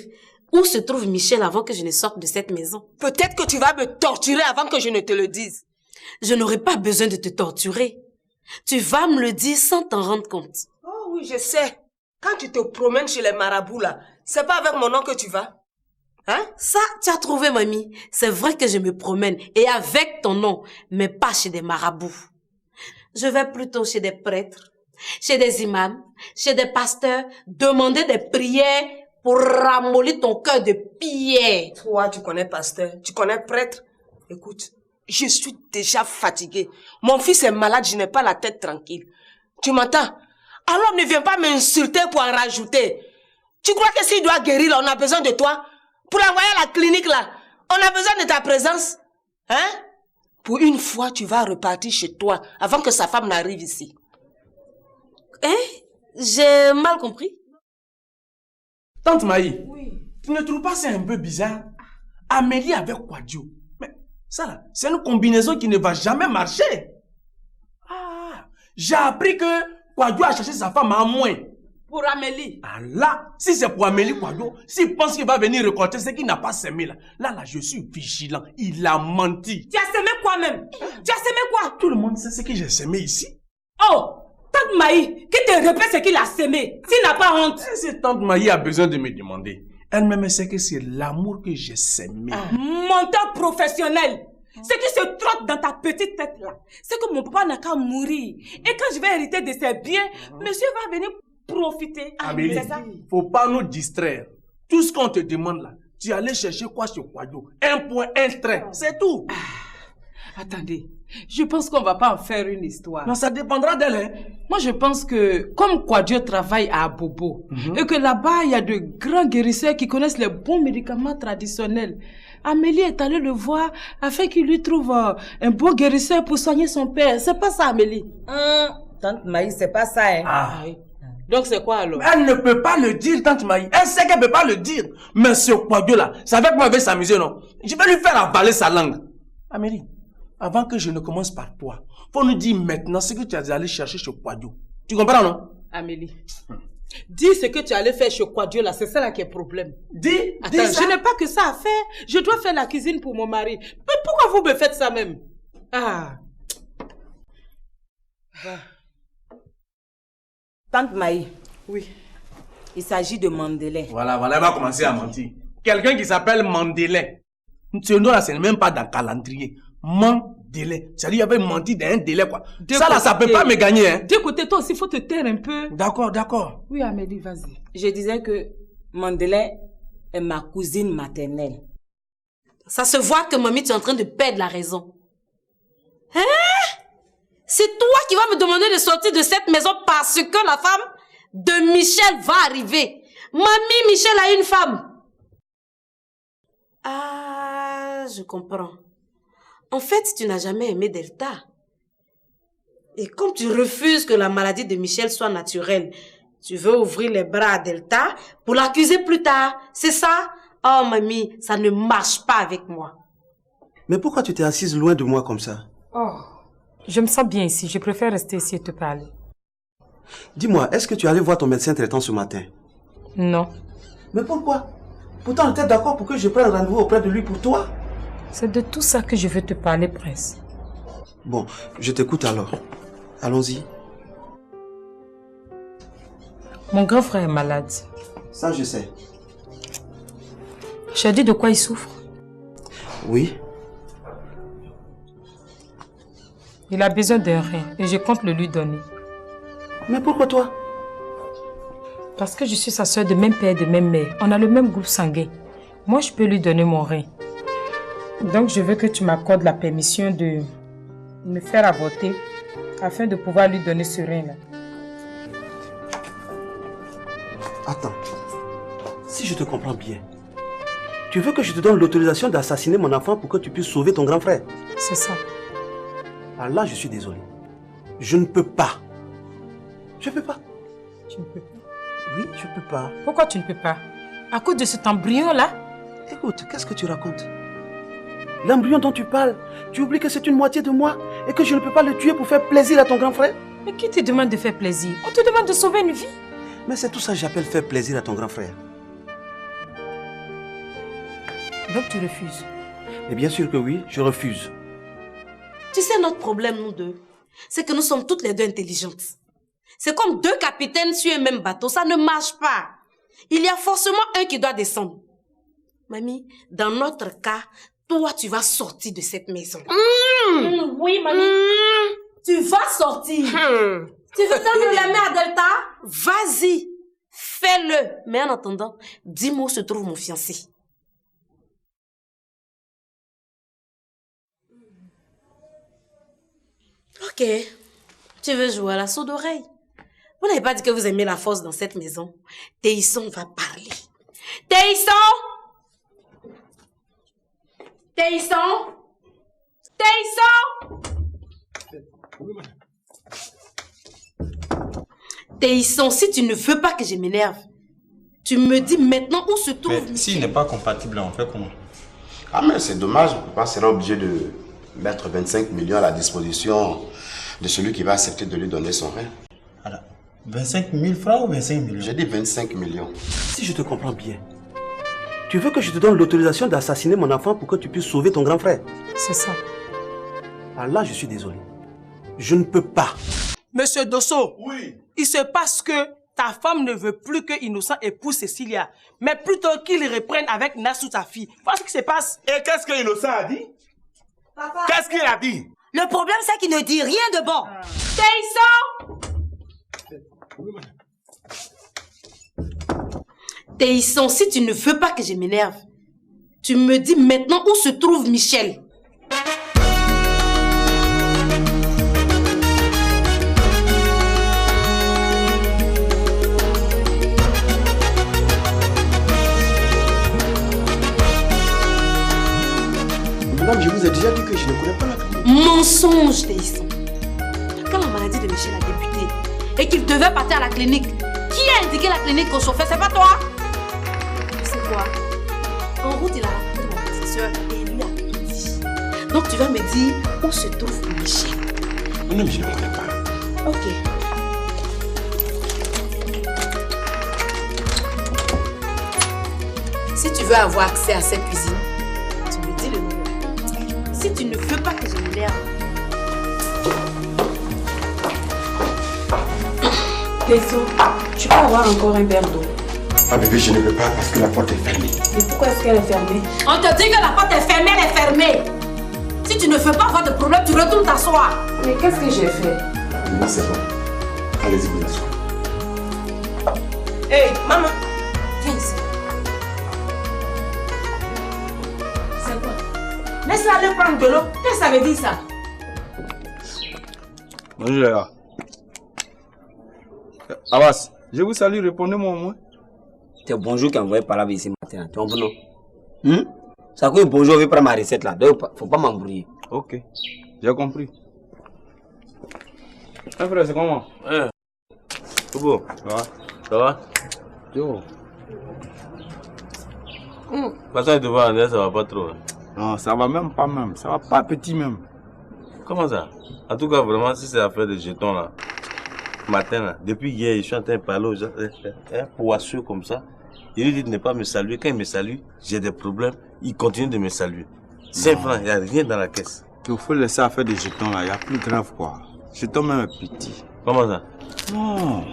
où se trouve Michel avant que je ne sorte de cette maison. Peut-être que tu vas me torturer avant que je ne te le dise. Je n'aurai pas besoin de te torturer. Tu vas me le dire sans t'en rendre compte. Oh oui, je sais. Quand tu te promènes chez les marabouts là, c'est pas avec mon nom que tu vas? Hein? Ça, tu as trouvé, mamie. C'est vrai que je me promène et avec ton nom, mais pas chez des marabouts. Je vais plutôt chez des prêtres, chez des imams, chez des pasteurs, demander des prières pour ramollir ton cœur de pierre. Toi, tu connais pasteur, tu connais prêtre. Écoute, je suis déjà fatiguée. Mon fils est malade, je n'ai pas la tête tranquille. Tu m'entends? Alors ne viens pas m'insulter pour en rajouter. Tu crois que s'il doit guérir, là, on a besoin de toi? Pour l'envoyer à la clinique, là, on a besoin de ta présence. Hein? Pour une fois, tu vas repartir chez toi avant que sa femme n'arrive ici. Hein? J'ai mal compris. Tante Maï, tu ne trouves pas ça un peu bizarre? Amélie avec Kwadjo. Mais ça là, c'est une combinaison qui ne va jamais marcher. Ah, j'ai appris que Kwadjo a cherché sa femme à moins. Pour Amélie. Ah là, si c'est pour Amélie Kwadjo, s'il pense qu'il va venir récolter ce qu'il n'a pas semé là, là, je suis vigilant. Il a menti. Tu as semé quoi même? Tu as semé quoi? Tout le monde sait ce que j'ai semé ici. Oh, Tante Maï, qui te répète ce qu'il a semé? S'il n'a pas honte. Si Tante Maï a besoin de me demander, elle-même sait que c'est l'amour que j'ai semé. Menteur professionnel. Ce qui se trotte dans ta petite tête là, c'est que mon papa n'a qu'à mourir. Et quand je vais hériter de ses biens, monsieur va venir profiter. Amélie, c'est ça? faut pas nous distraire. Tout ce qu'on te demande là, tu allais chercher quoi chez Kwadjo? Un point, un trait, c'est tout. Attendez, je pense qu'on va pas en faire une histoire. Non, ça dépendra d'elle. Hein. Moi, je pense que comme Kwadjo travaille à Bobo, et que là-bas, il y a de grands guérisseurs qui connaissent les bons médicaments traditionnels, Amélie est allée le voir afin qu'il lui trouve un beau guérisseur pour soigner son père. C'est pas ça, Amélie? Tante Maïs, c'est pas ça, hein. Ah. Donc c'est quoi alors? Elle ne peut pas le dire, tante Maï. Elle sait qu'elle ne peut pas le dire. Mais ce Kwadjo là, c'est avec moi qu'il va s'amuser, non? Je vais lui faire avaler sa langue. Amélie, avant que je ne commence par toi, faut nous dire maintenant ce que tu es allé chercher chez Kwadjo. Tu comprends, non? Amélie, dis ce que tu allais faire chez Kwadjo là, c'est ça là qui est le problème. Dis ça. Je n'ai pas que ça à faire. Je dois faire la cuisine pour mon mari. Mais pourquoi vous me faites ça même? Ah. Tante Maï. Oui. Il s'agit de Mandélé. Voilà, elle va commencer à mentir. Quelqu'un qui s'appelle Mandélé. Ce nom là, c'est même pas dans le calendrier. Mandélé. C'est-à-dire, il avait menti d'un délai, quoi. Ça peut pas me gagner, hein. De côté, toi aussi, il faut te taire un peu. D'accord. Oui, Amélie, vas-y. Je disais que Mandélé est ma cousine maternelle. Ça se voit que mamie, tu es en train de perdre la raison. Hein? C'est toi qui vas me demander de sortir de cette maison parce que la femme de Michel va arriver. Mamie, Michel a une femme. Ah, je comprends. En fait, tu n'as jamais aimé Delta. Et comme tu refuses que la maladie de Michel soit naturelle, tu veux ouvrir les bras à Delta pour l'accuser plus tard. C'est ça? Oh, mamie, ça ne marche pas avec moi. Mais pourquoi tu t'es assise loin de moi comme ça? Oh, je me sens bien ici. Je préfère rester ici et te parler. Dis-moi, est-ce que tu es allé voir ton médecin traitant ce matin? Non. Mais pourquoi? Pourtant, on était d'accord pour que je prenne rendez-vous auprès de lui pour toi. C'est de tout ça que je veux te parler, Prince. Bon, je t'écoute alors. Allons-y. Mon grand frère est malade. Ça, je sais. Je t'ai dit de quoi il souffre? Oui. Il a besoin d'un rein et je compte le lui donner. Mais pourquoi toi? Parce que je suis sa soeur de même père et de même mère. On a le même groupe sanguin. Moi, je peux lui donner mon rein. Donc, je veux que tu m'accordes la permission de me faire avorter afin de pouvoir lui donner ce rein-là. Attends. Si je te comprends bien, tu veux que je te donne l'autorisation d'assassiner mon enfant pour que tu puisses sauver ton grand frère? C'est ça. Alors là, je suis désolé. Je ne peux pas. Je ne peux pas. Tu ne peux pas? Oui, je ne peux pas. Pourquoi tu ne peux pas? À cause de cet embryon-là? Écoute, qu'est-ce que tu racontes? L'embryon dont tu parles, tu oublies que c'est une moitié de moi et que je ne peux pas le tuer pour faire plaisir à ton grand frère? Mais qui te demande de faire plaisir? On te demande de sauver une vie. Mais c'est tout ça que j'appelle faire plaisir à ton grand frère. Donc tu refuses? Et bien sûr que oui, je refuse. Tu sais, notre problème, nous deux, c'est que nous sommes toutes les deux intelligentes. C'est comme deux capitaines sur un même bateau, ça ne marche pas. Il y a forcément un qui doit descendre. Mamie, dans notre cas, toi, tu vas sortir de cette maison. Oui, mamie. Tu vas sortir. Tu veux tendre la main à Delta? Vas-y, fais-le. Mais en attendant, dis-moi où se trouve mon fiancé. Ok, tu veux jouer à la sourde oreille? Vous n'avez pas dit que vous aimez la force dans cette maison. Téhisson va parler. Téhisson! Téhisson! Téhisson! Téhisson, si tu ne veux pas que je m'énerve, tu me dis maintenant où se trouve... Mais s'il n'est pas compatible, on fait comment? Ah mais c'est dommage, papa sera obligé de mettre 25 millions à la disposition de celui qui va accepter de lui donner son rein. Alors, 25 000 francs ou 25 millions? J'ai dit 25 millions. Si je te comprends bien, tu veux que je te donne l'autorisation d'assassiner mon enfant pour que tu puisses sauver ton grand frère? C'est ça. Alors là, je suis désolé. Je ne peux pas. Monsieur Dosso, oui. Il se passe que ta femme ne veut plus que Innocent épouse Cécilia, mais plutôt qu'il reprenne avec Nassou sa fille. Voilà ce qui se passe. Et qu'est-ce que Innocent a dit? Papa. Qu'est-ce qu'il a dit? Le problème, c'est qu'il ne dit rien de bon. Téhisson! Téhisson, si tu ne veux pas que je m'énerve, tu me dis maintenant où se trouve Michel. je ne connais pas la clinique. Mensonge, Téisson. Quand la maladie de Michel a débuté et qu'il devait partir à la clinique, qui a indiqué la clinique au chauffeur? C'est pas toi? C'est quoi? En route, il a rencontré ma petite soeur et il lui a tout dit. Donc tu vas me dire où se trouve Michel? Non, mais je ne connais pas. Ok. Si tu veux avoir accès à cette cuisine, tu me dis le nom. Si tu ne veux pas que je me lève. Téisson, tu peux avoir encore un verre d'eau. Ah bébé, je ne peux pas parce que la porte est fermée. Mais pourquoi est-ce qu'elle est fermée? On te dit que la porte est fermée, elle est fermée. Si tu ne veux pas avoir de problème, tu retournes t'asseoir. Mais qu'est-ce que j'ai fait? Non, c'est bon. Allez-y, vous asseoir. Hé, maman. Viens ici. C'est quoi? Laisse-la aller prendre de l'eau. Qu'est-ce que ça veut dire ça? Bonjour les gars. Abbas, je vous salue, répondez-moi au moins. C'est bonjour qui a envoyé par là ici matin. Tu comprends non? Ça que bonjour, je vais prendre ma recette là. Donc, faut pas m'embrouiller. Ok, j'ai compris. Hein frère, c'est comment? C'est beau. Ça va? Ça va? Yo. Parce que devant André, ça va pas trop. Non, ça va même pas même. Ça va pas petit même. Comment ça? En tout cas, vraiment, si c'est affaire de jetons là, matin là, depuis hier, je suis en train de parler aux gens, un poisseux comme ça. Il lui dit de ne pas me saluer. Quand il me salue, j'ai des problèmes. Il continue de me saluer. 5 francs, il n'y a rien dans la caisse. Il faut laisser affaire des jetons là, il y a plus grave quoi. Jetons même est petit. Comment ça? Non,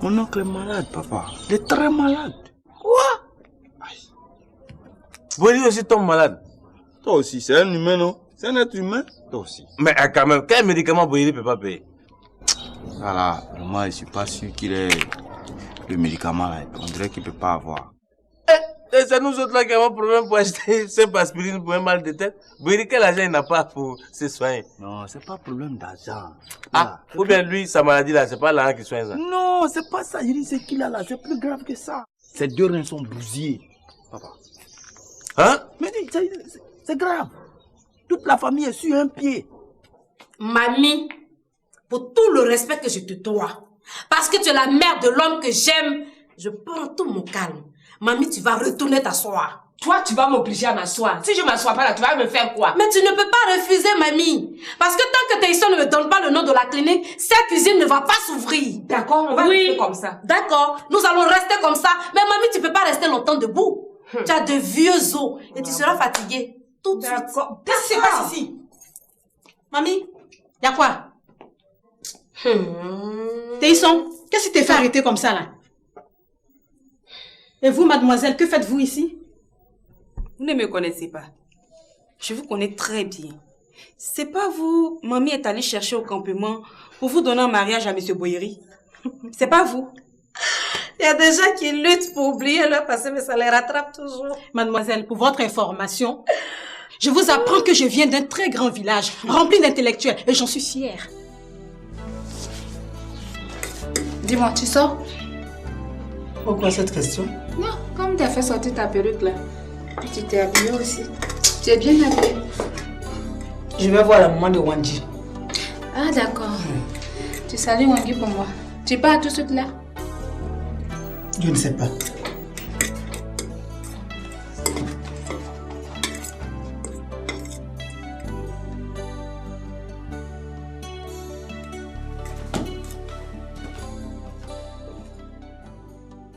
mon oncle est malade, papa. Il est très malade. Quoi? Boyeri aussi tombe malade. Toi aussi, c'est un humain, non? C'est un être humain? Toi aussi. Mais quand même, quel médicament Boyeri ne peut pas payer? Voilà, vraiment, je ne suis pas sûr qu'il ait le médicament là. On dirait qu'il ne peut pas avoir. C'est nous autres là qui avons un problème pour acheter 5 aspirines pour un mal de tête. Boyeri, quel argent il n'a pas pour se soigner? Non, c'est pas problème d'argent. Ah, ou bien lui, sa maladie là, c'est pas l'argent qui soigne ça? Non, c'est pas ça. Je dis ce qu'il a là, c'est plus grave que ça. Ses 2 reins sont bousillés, papa. Hein? Mais c'est grave. Toute la famille est sur un pied. Mamie, pour tout le respect que je te dois, parce que tu es la mère de l'homme que j'aime, je prends tout mon calme. Mamie, tu vas retourner t'asseoir. Toi, tu vas m'obliger à m'asseoir. Si je m'assois pas là, tu vas me faire quoi? Mais tu ne peux pas refuser, mamie. Parce que tant que Téisson ne me donne pas le nom de la clinique, cette cuisine ne va pas s'ouvrir. D'accord, on va rester comme ça. D'accord, nous allons rester comme ça. Mais mamie, tu ne peux pas rester longtemps debout. Tu as de vieux os et tu seras fatiguée. Tout de suite. Qu'est-ce qui se passe ici? Mamie, y a quoi? Téisson, qu'est-ce qui t'a fait arrêter comme ça là? Et vous, mademoiselle, que faites-vous ici? Vous ne me connaissez pas. Je vous connais très bien. C'est pas vous, mamie est allée chercher au campement pour vous donner en mariage à monsieur Boyeri. C'est pas vous. Il y a des gens qui luttent pour oublier leur passé, mais ça les rattrape toujours. Mademoiselle, pour votre information, je vous apprends que je viens d'un très grand village, rempli d'intellectuels, et j'en suis fière. Dis-moi, tu sors? Pourquoi cette question? Non, comme tu as fait sortir ta perruque là, et tu t'es habillée aussi. Tu es bien habillée. Je vais voir la maman de Wanji. Ah d'accord. Tu salues Wangi pour moi. Tu pars tout de suite là? Je ne sais pas.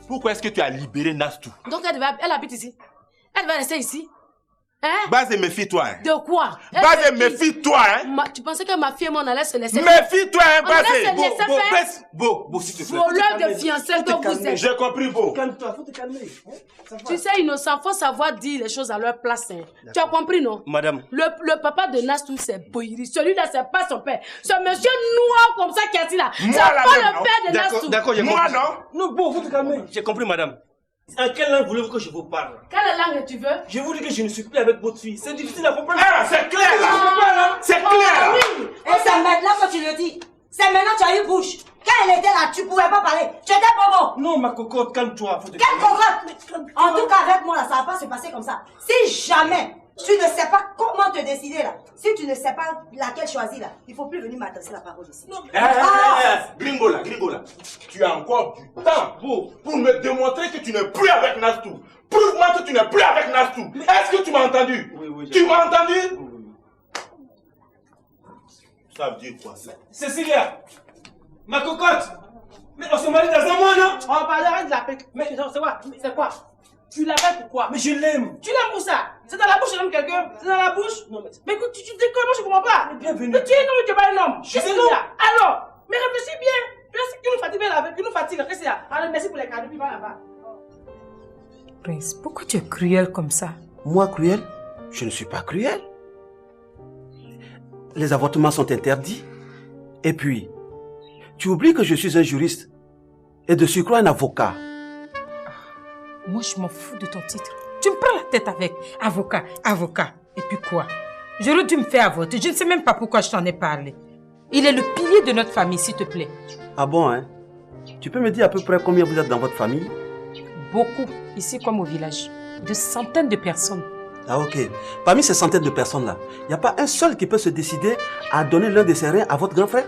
Pourquoi est-ce que tu as libéré Nastou? Donc elle habite ici. Elle va rester ici. Hein? Base, méfie-toi. Hein. De quoi? Base, méfie-toi. Hein. Tu pensais que ma fille et moi on allait se laisser? Méfie-toi, hein, Base. Beau, s'il te plaît. Voleur de fiançailles que vous êtes. J'ai compris, Beau. Calme-toi, faut te calmer. Tu sais, innocent, faut savoir dire les choses à leur place. Hein. Tu as compris, non? Madame. Le papa de Nastou, c'est Boyeri. Celui-là, c'est pas son père. Ce monsieur noir comme ça qui est assis là, c'est pas le père de Nastou. D'accord, j'ai compris. Moi, non? Non, Beau, faut te calmer. J'ai compris, madame. En quelle langue voulez-vous que je vous parle? Quelle langue tu veux? Je vous dis que je ne suis plus avec votre fille. C'est difficile à comprendre. Ah, c'est clair là! C'est clair! Oui! Et c'est maintenant que tu le dis. C'est maintenant que tu as eu bouche. Quand elle était là, tu pouvais pas parler. Tu étais bobo. Non, ma cocotte, calme-toi. Quelle cocotte? En tout cas, avec moi là, ça va pas se passer comme ça. Si jamais Tu ne sais pas comment te décider là. Si tu ne sais pas laquelle choisir là, il ne faut plus venir m'adresser la parole ici. Gringo là. Tu as encore du temps pour me démontrer que tu n'es plus avec Nastou. Prouve-moi que tu n'es plus avec Nastou. Est-ce que tu m'as entendu? Oui. Tu m'as entendu? Oui. Ça veut dire quoi ça? Cécilia, ma cocotte, mais on se marie dans un mois, non? On va parler, arrête de la pique. Mais c'est quoi? Tu l'appelles pourquoi? Mais je l'aime. Tu l'aimes pour ça? C'est dans la bouche, tu aimes quelqu'un? C'est dans la bouche? Non, mais écoute, tu déconnes, moi je comprends pas. Mais bienvenue. Mais tu es un homme, tu n'es pas un homme. Qu'est-ce qu'il y a? Alors, mais réfléchis bien. Qu'est-ce qui nous fatigue là? Qui nous fatigue? Qu'est-ce qu'il y a? Alors, merci pour les cadeaux, puis va là-bas. Prince, pourquoi tu es cruel comme ça? Moi, cruel? Je ne suis pas cruel. Les avortements sont interdits. Et puis, tu oublies que je suis un juriste. Et de surcroît un avocat. Moi, je m'en fous de ton titre. Tu me prends la tête avec avocat. Et puis quoi? J'aurais dû me faire avorter. Je ne sais même pas pourquoi je t'en ai parlé. Il est le pilier de notre famille, s'il te plaît. Ah bon, hein? Tu peux me dire à peu près combien vous êtes dans votre famille? Beaucoup, ici comme au village. De centaines de personnes. Ah ok. Parmi ces centaines de personnes-là, il n'y a pas un seul qui peut se décider à donner l'un de ses reins à votre grand frère?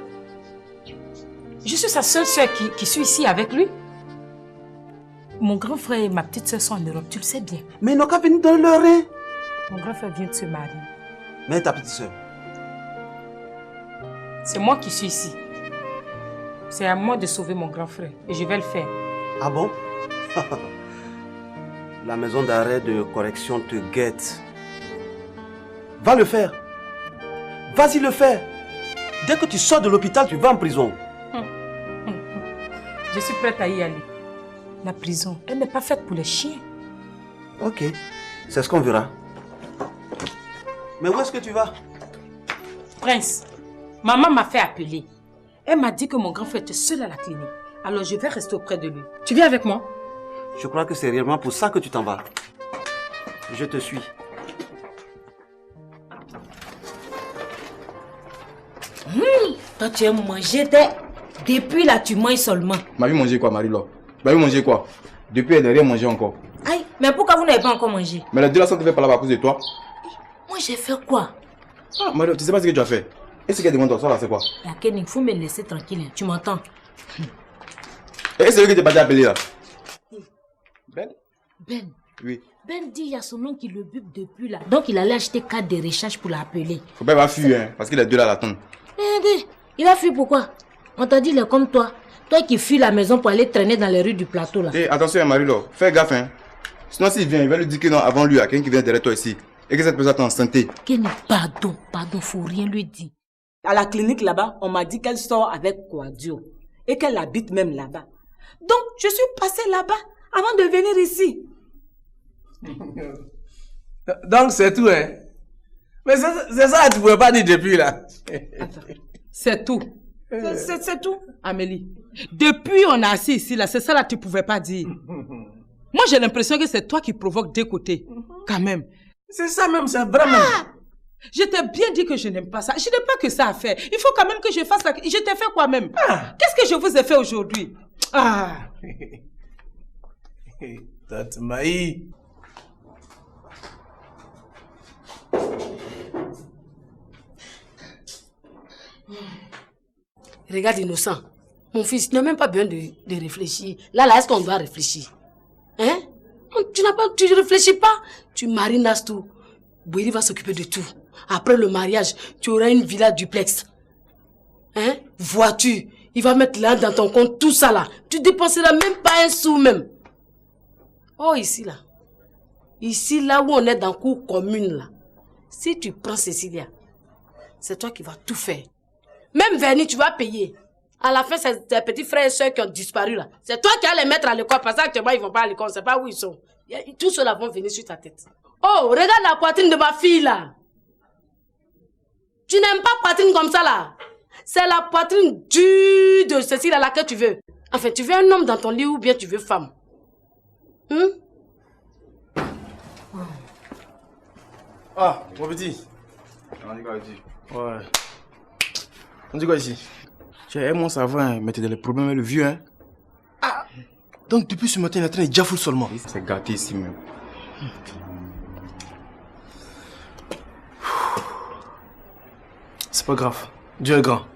Je suis sa seule soeur qui suis ici avec lui. Mon grand frère et ma petite soeur sont en Europe, tu le sais bien. Mais ils n'ont qu'à venir donner leur rein. Mon grand frère vient de se marier. Mais ta petite soeur? C'est moi qui suis ici. C'est à moi de sauver mon grand frère et je vais le faire. Ah bon? La maison d'arrêt de correction te guette. Va le faire. Vas-y le faire. Dès que tu sors de l'hôpital, tu vas en prison. Je suis prête à y aller. La prison, elle n'est pas faite pour les chiens. Ok, c'est ce qu'on verra. Mais où est-ce que tu vas? Prince, maman m'a fait appeler. Elle m'a dit que mon grand frère était seul à la clinique. Alors je vais rester auprès de lui. Tu viens avec moi? Je crois que c'est réellement pour ça que tu t'en vas. Je te suis. Toi, tu aimes manger depuis là, tu manges seulement. M'a vu manger quoi, Marie-Laure? M'a vu manger quoi? Depuis, elle n'a rien mangé encore. Aïe, mais pourquoi vous n'avez pas encore mangé? Mais les deux là sont fait par là à cause de toi. Moi, j'ai fait quoi? Ah, Marie-Laure, tu sais pas ce que tu as fait? Et ce qu'elle demande toi, ça là, c'est quoi? La Kenny, il faut me laisser tranquille, hein. Tu m'entends? Et c'est lui que tu n'es pas déjà appelé là? Ben? Ben. Oui. Ben dit il y a son oncle qui le bute depuis là. Donc il allait acheter carte de recharge pour l'appeler. Faut pas fuir, hein, parce qu'il est deux là à l'attendre. Il a fui pourquoi? On t'a dit il est comme toi. Toi qui fuis la maison pour aller traîner dans les rues du plateau là. Eh, attention Marie-Laure, fais gaffe hein. Sinon s'il vient, il va lui dire que non avant lui, il y a quelqu'un qui vient derrière toi ici. Et que cette personne est en santé. Kenny, pardon, faut rien lui dire. À la clinique là-bas, on m'a dit qu'elle sort avec Quadio. Et qu'elle habite même là-bas. Donc je suis passée là-bas avant de venir ici. Donc c'est tout, hein? Mais c'est ça que tu ne pouvais pas dire depuis là. C'est tout. C'est tout, Amélie. Depuis on est assis ici, là, c'est ça là que tu ne pouvais pas dire. Moi j'ai l'impression que c'est toi qui provoque des côtés. Quand même. C'est ça même, c'est vraiment. Je t'ai bien dit que je n'aime pas ça. Je n'ai pas que ça à faire. Il faut quand même que je fasse ça. Je t'ai fait quoi même? Qu'est-ce que je vous ai fait aujourd'hui? Tante Maï. Regarde, innocent. Mon fils, tu n'as même pas besoin de réfléchir. Là, est-ce qu'on doit réfléchir? Hein? Tu ne réfléchis pas. Tu maries Nastou. Boiri va s'occuper de tout. Après le mariage, tu auras une villa duplex. Hein? Voiture. Il va mettre là dans ton compte tout ça là. Tu dépenseras même pas un sou même. Oh, ici là. Ici là où on est dans cour commune là. Si tu prends Cécilia, c'est toi qui vas tout faire. Même Verni, tu vas payer. À la fin, c'est tes petits frères et soeurs qui ont disparu là. C'est toi qui vas les mettre à l'école parce qu'actuellement ils vont pas à l'école. On ne sait pas où ils sont. Tous ceux-là vont venir sur ta tête. Oh, regarde la poitrine de ma fille là. Tu n'aimes pas poitrine comme ça là. C'est la poitrine dure de Cécile à laquelle tu veux. Enfin, tu veux un homme dans ton lit ou bien tu veux femme? Ah, mon petit. On dit quoi ici? Ouais. On dit quoi ici? Tu as mon savant, mais t'es dans les problèmes avec le vieux, hein? Ah! Donc depuis ce matin, il est en train de jaffoule seulement. C'est gâté ici même. C'est pas grave. Dieu est grand.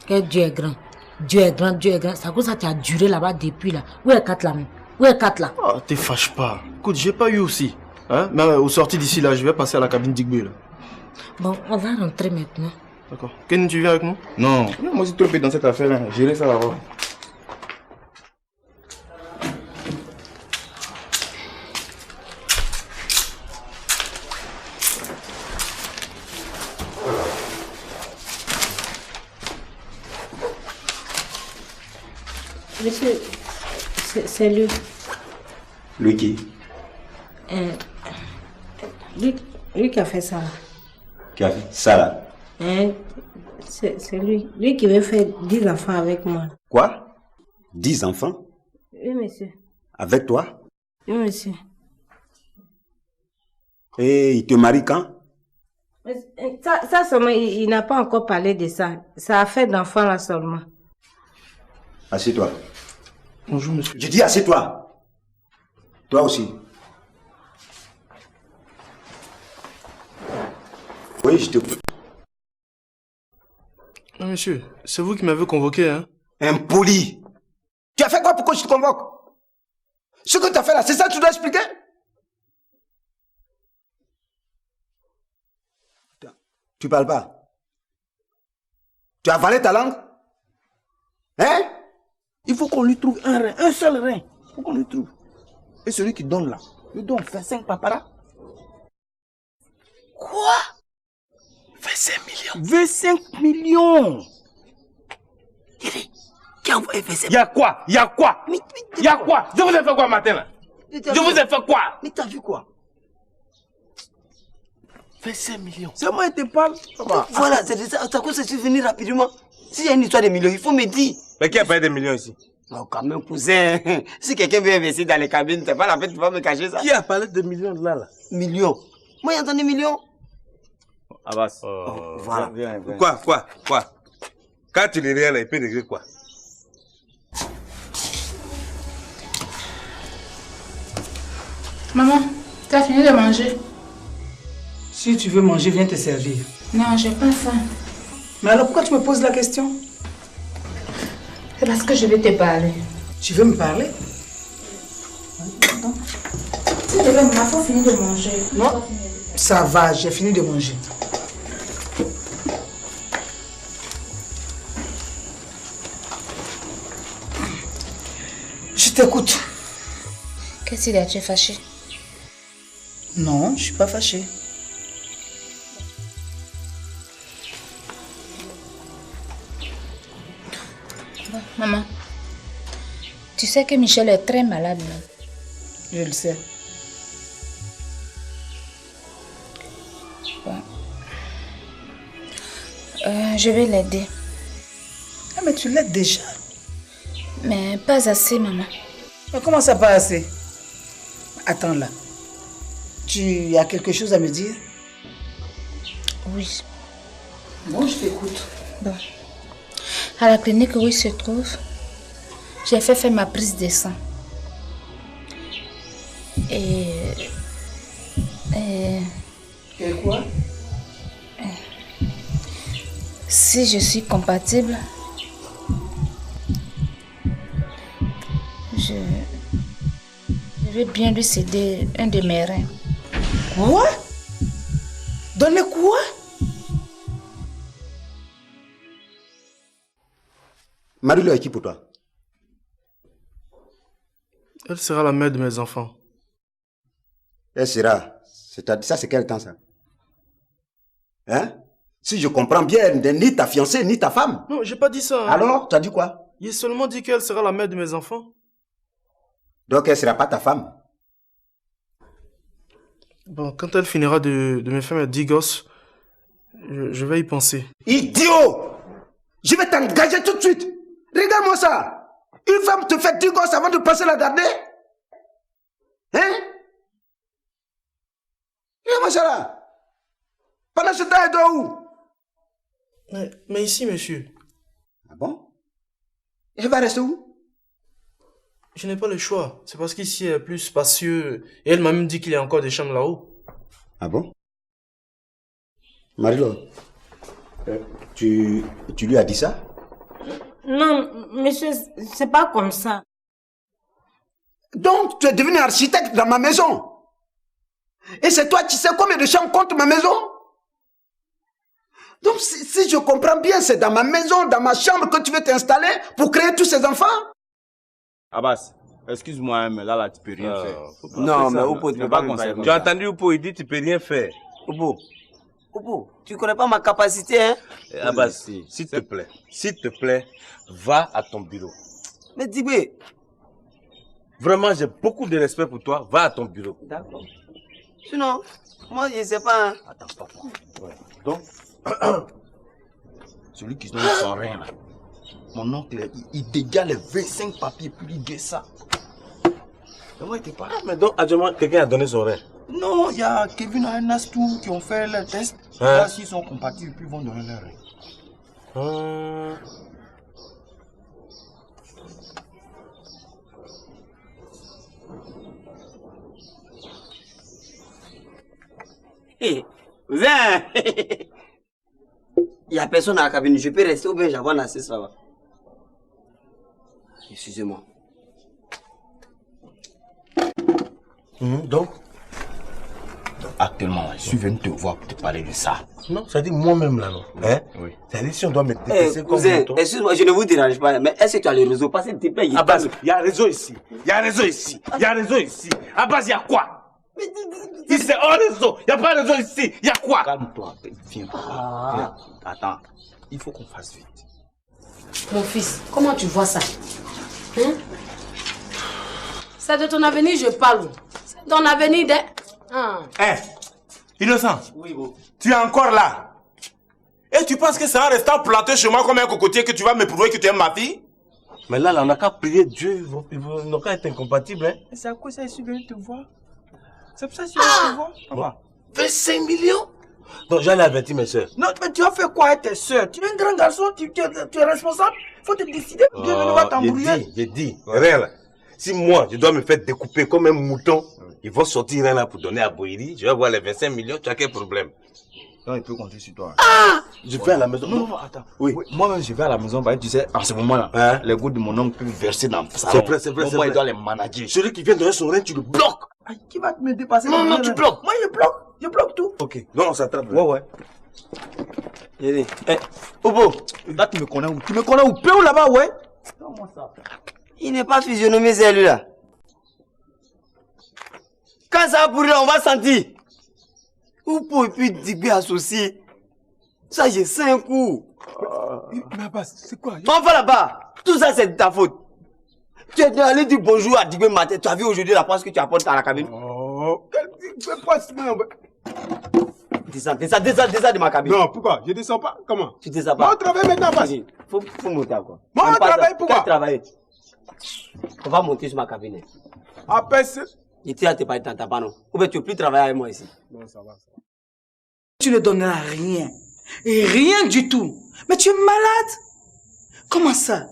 Quel Dieu est grand? Dieu est grand, Dieu est grand. C'est à cause ça tu as duré là-bas depuis là. Où est Katla? Où est Katla? Oh, t'es fâche pas. Écoute, j'ai pas eu aussi. Hein? Mais au sorti d'ici là, je vais passer à la cabine d'Igbe là. Bon, on va rentrer maintenant. D'accord. Ken, tu viens avec moi? Non. Moi, je suis trop dans cette affaire. Hein. Gérer ça là-bas. Monsieur, c'est lui. Lui qui? Lui qui a fait ça là. Qui a fait ça là? C'est lui. Lui qui veut faire 10 enfants avec moi. Quoi? 10 enfants? Oui, monsieur. Avec toi? Oui, monsieur. Et il te marie quand? Ça seulement, il n'a pas encore parlé de ça. Ça a fait d'enfants là seulement. Assieds-toi. Bonjour, monsieur. Je dis assieds-toi. Toi aussi. Oui, je t'écoute. Non, monsieur, c'est vous qui m'avez convoqué, hein? Impoli. Tu as fait quoi pour que je te convoque? Ce que tu as fait là, c'est ça que tu dois expliquer? Tu parles pas? Tu as avalé ta langue? Hein? Il faut qu'on lui trouve un rein, un seul rein. Il faut qu'on lui trouve. Et celui qui donne là, lui donne 25 paparas. Quoi? 25 millions. 25 millions. Qui a envoyé 25 millions? Y'a quoi? Y'a quoi? Y'a quoi? Je vous ai fait quoi matin là? Je vous ai fait quoi? Mais t'as vu quoi? 25 millions. C'est moi qui te parle. Voilà, c'est à cause que je suis venu rapidement. S'il y a une histoire de millions, il faut me dire. Mais qui a payé des millions ici? Non, quand même, cousin. Si quelqu'un veut investir dans les cabines, c'est pas la peine, tu vas me cacher ça. Qui a parlé de millions là? Millions. Moi, j'ai entendu millions. Abbas. Voilà. Viens. Quoi? Quand tu les réelles, il peut régler quoi? Maman, tu as fini de manger? Si tu veux manger, viens te servir. Non, j'ai pas faim. Mais alors pourquoi tu me poses la question? C'est parce que je vais te parler. Tu veux me parler? Si tu veux, maman, il faut finir de manger. Non, ça va, j'ai fini de manger. Je t'écoute. Qu'est-ce qu'il y a? Tu es fâché? Non, je suis pas fâchée. Bon, maman, tu sais que Michel est très malade là. Je le sais. Bon. Je vais l'aider. Ah, mais tu l'aides déjà. Mais pas assez, maman. Mais comment ça pas assez? Attends là. Tu as quelque chose à me dire? Oui. Bon, je t'écoute. Bon. À la clinique où il se trouve, j'ai fait faire ma prise de sang. Et quoi? Si je suis compatible, je vais bien lui céder un de mes reins. Quoi? Donner quoi? Marie-Lo est qui pour toi? Elle sera la mère de mes enfants. Elle sera. Ça, c'est quel temps ça? Hein? Si je comprends bien, elle n'est ni ta fiancée, ni ta femme. Non, j'ai pas dit ça. Hein. Alors, tu as dit quoi? J'ai seulement dit qu'elle sera la mère de mes enfants. Donc, elle ne sera pas ta femme? Bon, quand elle finira de me faire mes 10 gosses, je vais y penser. Idiot! Je vais t'engager tout de suite. Regarde-moi ça. Une femme te fait 10 gosses avant de passer la garder? Hein? Regarde-moi ça là. Pendant ce temps, elle doit où? Mais ici, monsieur. Ah bon? Elle va rester où? Je n'ai pas le choix. C'est parce qu'ici est plus spacieux. Et elle m'a même dit qu'il y a encore des chambres là-haut. Ah bon? Marie-Lo, Tu lui as dit ça? Non, monsieur, c'est pas comme ça. Donc, tu es devenu architecte dans ma maison. Et c'est toi qui sais combien de chambres compte ma maison? Donc, si je comprends bien, c'est dans ma maison, dans ma chambre que tu veux t'installer pour créer tous ces enfants? Abbas, excuse-moi, mais là, tu peux rien faire. Non, mais Oupo, tu ne peux pas conserver. Tu as entendu Oupo, il dit tu peux rien faire. Oupo, tu connais pas ma capacité, hein? Abbas, s'il te plaît, va à ton bureau. Mais Dibé. Vraiment, j'ai beaucoup de respect pour toi. Va à ton bureau. D'accord. Sinon, moi, je ne sais pas. Hein. Attends, papa. Ouais. Donc, celui qui se donne sans rien, là. Mon oncle, il dégage les 25 papiers puis il guette ça. Mais moi, il était pas. Ah, mais donc, actuellement, quelqu'un a donné son rein. Non, il y a Kevin et Nastou qui ont fait le test. Là, s'ils sont compatibles, puis ils vont donner leur rein. Hé, viens. Il n'y a personne à la cabine. Je peux rester ou bien j'avance assez, ça va. Excusez-moi. Donc, actuellement, je suis venu te voir pour te parler de ça. Non, ça dit moi-même là, non? Hein? Oui. Ça dit si on doit me détester comme cousin, excuse-moi, je ne vous dérange pas, mais est-ce que tu as le réseau? Passez s'il te plaît. Abbas, il y a un réseau ici. Il y a un réseau ici. Il y a un réseau ici. Abbas, il y a quoi? Si c'est hors réseau, il n'y a pas de réseau ici. Il y a quoi? Calme-toi, viens. Viens. Attends, il faut qu'on fasse vite. Mon fils, comment tu vois ça? Hein? C'est de ton avenir, je parle. C'est ton avenir de... Innocent. Oui, bon. Tu es encore là. Et tu penses que c'est en restant planté chez moi comme un cocotier que tu vas me prouver que tu aimes ma fille? Mais là, on n'a qu'à prier Dieu. Ils n'ont qu'à être incompatibles. Hein? C'est à quoi ça, je suis venu te voir? C'est pour ça que je suis venu te voir. Papa. 25 millions? Donc j'allais avertir mes soeurs. Non, mais tu as fait quoi avec tes soeurs? Tu es un grand garçon, tu es responsable. Faut te décider. Dieu ne va t'embrouiller. J'ai dit, rien là. Si moi, je dois me faire découper comme un mouton, ils vont sortir rien là pour donner à Boïri. Je vais avoir les 25 millions, tu as quel problème? Non, il peut compter sur toi. Ah! Je vais à la maison. Non, attends. Oui. Moi-même, je vais à la maison, tu sais, en ce moment-là, les gouttes de mon oncle peuvent verser dans le salon. C'est vrai. Moi, il doit les manager. Celui qui vient donner son rein, tu le bloques. Qui va me dépasser? Non, tu bloques. Moi, je bloque tout. Ok. Non, on s'attrape. Ouais. Obo, là, tu me connais où? Tu me connais où? Peu là-bas, ouais? Comment ça? Il n'est pas physionomé, celui-là. Quand ça va pourrir, on va sentir. Oupo et puis Dibé associé. Ça, j'ai 5 coups. Mais Abbas, c'est quoi? On va là-bas. Tout ça, c'est de ta faute. Tu es allé dire bonjour à Dibé matin. Tu as vu aujourd'hui la poisse que tu apportes à la cabine? Oh, quelle poisse? Descends de ma cabine. Non, pourquoi? Je descends pas. Comment? Tu descends pas. Moi, on travaille maintenant, Abbas. Faut monter encore. Moi, on travaille, pourquoi? Travailler. On va monter sur ma cabine. Après, c'est... Et tu as te parler dans ta panneau. Ou bien tu ne peux plus travailler avec moi ici. Non, ça va. Tu ne donneras rien. Et rien du tout. Mais tu es malade. Comment ça?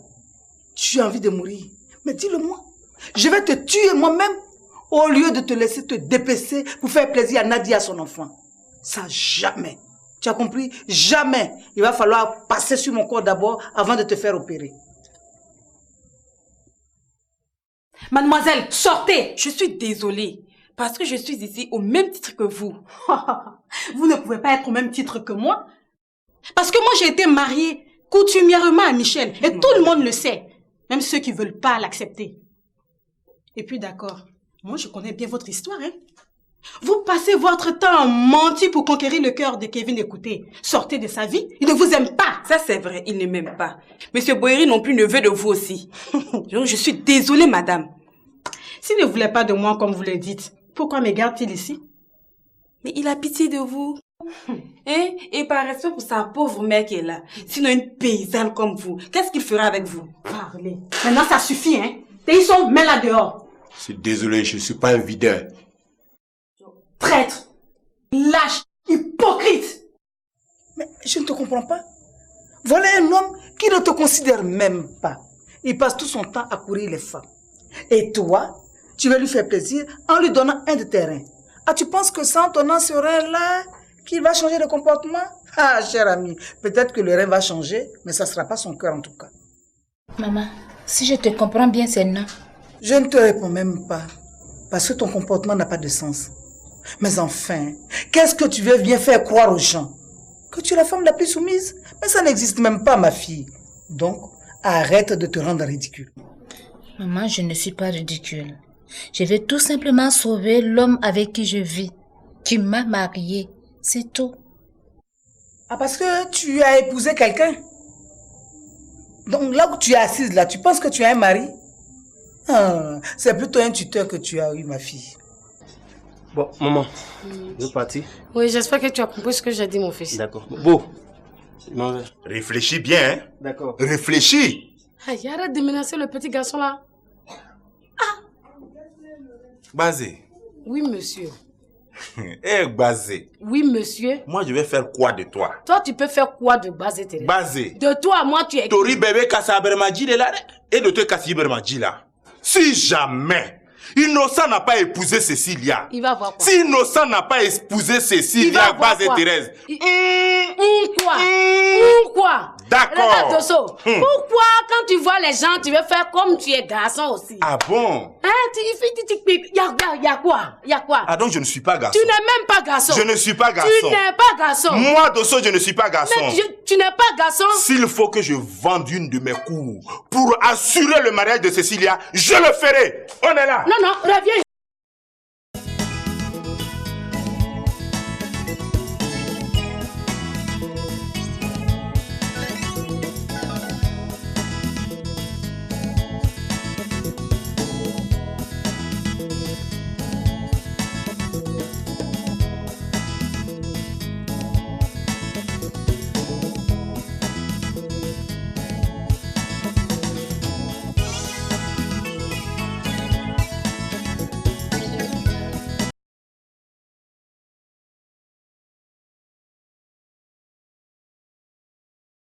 Tu as envie de mourir. Mais dis-le-moi. Je vais te tuer moi-même au lieu de te laisser te dépecer pour faire plaisir à Nadia, son enfant. Ça, jamais. Tu as compris? Jamais. Il va falloir passer sur mon corps d'abord avant de te faire opérer. Mademoiselle, sortez! Je suis désolée, parce que je suis ici au même titre que vous. Vous ne pouvez pas être au même titre que moi. Parce que moi, j'ai été mariée coutumièrement à Michel. Et tout le monde le sait. Même ceux qui ne veulent pas l'accepter. Et puis d'accord, moi je connais bien votre histoire. Hein? Vous passez votre temps à mentir pour conquérir le cœur de Kevin. Écoutez, sortez de sa vie, il ne vous aime pas. Ça c'est vrai, il ne m'aime pas. Monsieur Boyeri non plus ne veut de vous aussi. Donc je suis désolée madame. S'il ne voulait pas de moi comme vous le dites, pourquoi me garde-t-il ici? Mais il a pitié de vous. Hein? Et par respect pour sa pauvre mère qui est là. Sinon une paysanne comme vous, qu'est-ce qu'il fera avec vous? Parlez. Maintenant ça suffit, hein? Et ils sont mets là dehors. Je suis désolé, je ne suis pas un videur. Traître, lâche, hypocrite. Mais je ne te comprends pas. Voilà un homme qui ne te considère même pas. Il passe tout son temps à courir les femmes. Et toi, tu vas lui faire plaisir en lui donnant un de tes reins. Ah, tu penses que sans donnant ce rein-là, qu'il va changer de comportement? Ah, cher ami, peut-être que le rêve va changer, mais ça ne sera pas son cœur en tout cas. Maman, si je te comprends bien, c'est non. Je ne te réponds même pas, parce que ton comportement n'a pas de sens. Mais enfin, qu'est-ce que tu veux bien faire croire aux gens? Que tu es la femme la plus soumise? Mais ça n'existe même pas, ma fille. Donc, arrête de te rendre ridicule. Maman, je ne suis pas ridicule. Je vais tout simplement sauver l'homme avec qui je vis, qui m'a mariée. C'est tout. Ah, parce que tu as épousé quelqu'un? Donc là où tu es assise, là, tu penses que tu as un mari? Ah, c'est plutôt un tuteur que tu as eu, ma fille. Bon, maman, je vais partir. Oui, j'espère que tu as compris ce que j'ai dit, mon fils. D'accord. Beau. Réfléchis bien, hein? D'accord. Réfléchis. Aïe, arrête de menacer le petit garçon là. Basé. Oui, monsieur. Eh, Basé. Oui, monsieur. Moi, je vais faire quoi de toi? Toi, tu peux faire quoi de Basé, Thérèse? Basé. De toi, moi, tu es... Tori bébé kasa bermaji là et de toi kasi bermaji là. Si jamais Innocent n'a pas épousé Cécilia. Il va voir quoi? Si Innocent n'a pas épousé Cécilia, Basé Thérèse. Quoi? D'accord. Regarde, Dosso. Pourquoi, quand tu vois les gens, tu veux faire comme tu es garçon aussi? Ah bon? Hein? Y a quoi? Y a quoi? Ah donc je ne suis pas garçon. Tu n'es même pas garçon. Je ne suis pas garçon. Tu n'es pas garçon. Moi, Dosso, je ne suis pas garçon. Mais tu n'es pas garçon. S'il faut que je vende une de mes cours pour assurer le mariage de Cécilia, je le ferai. On est là. Non, reviens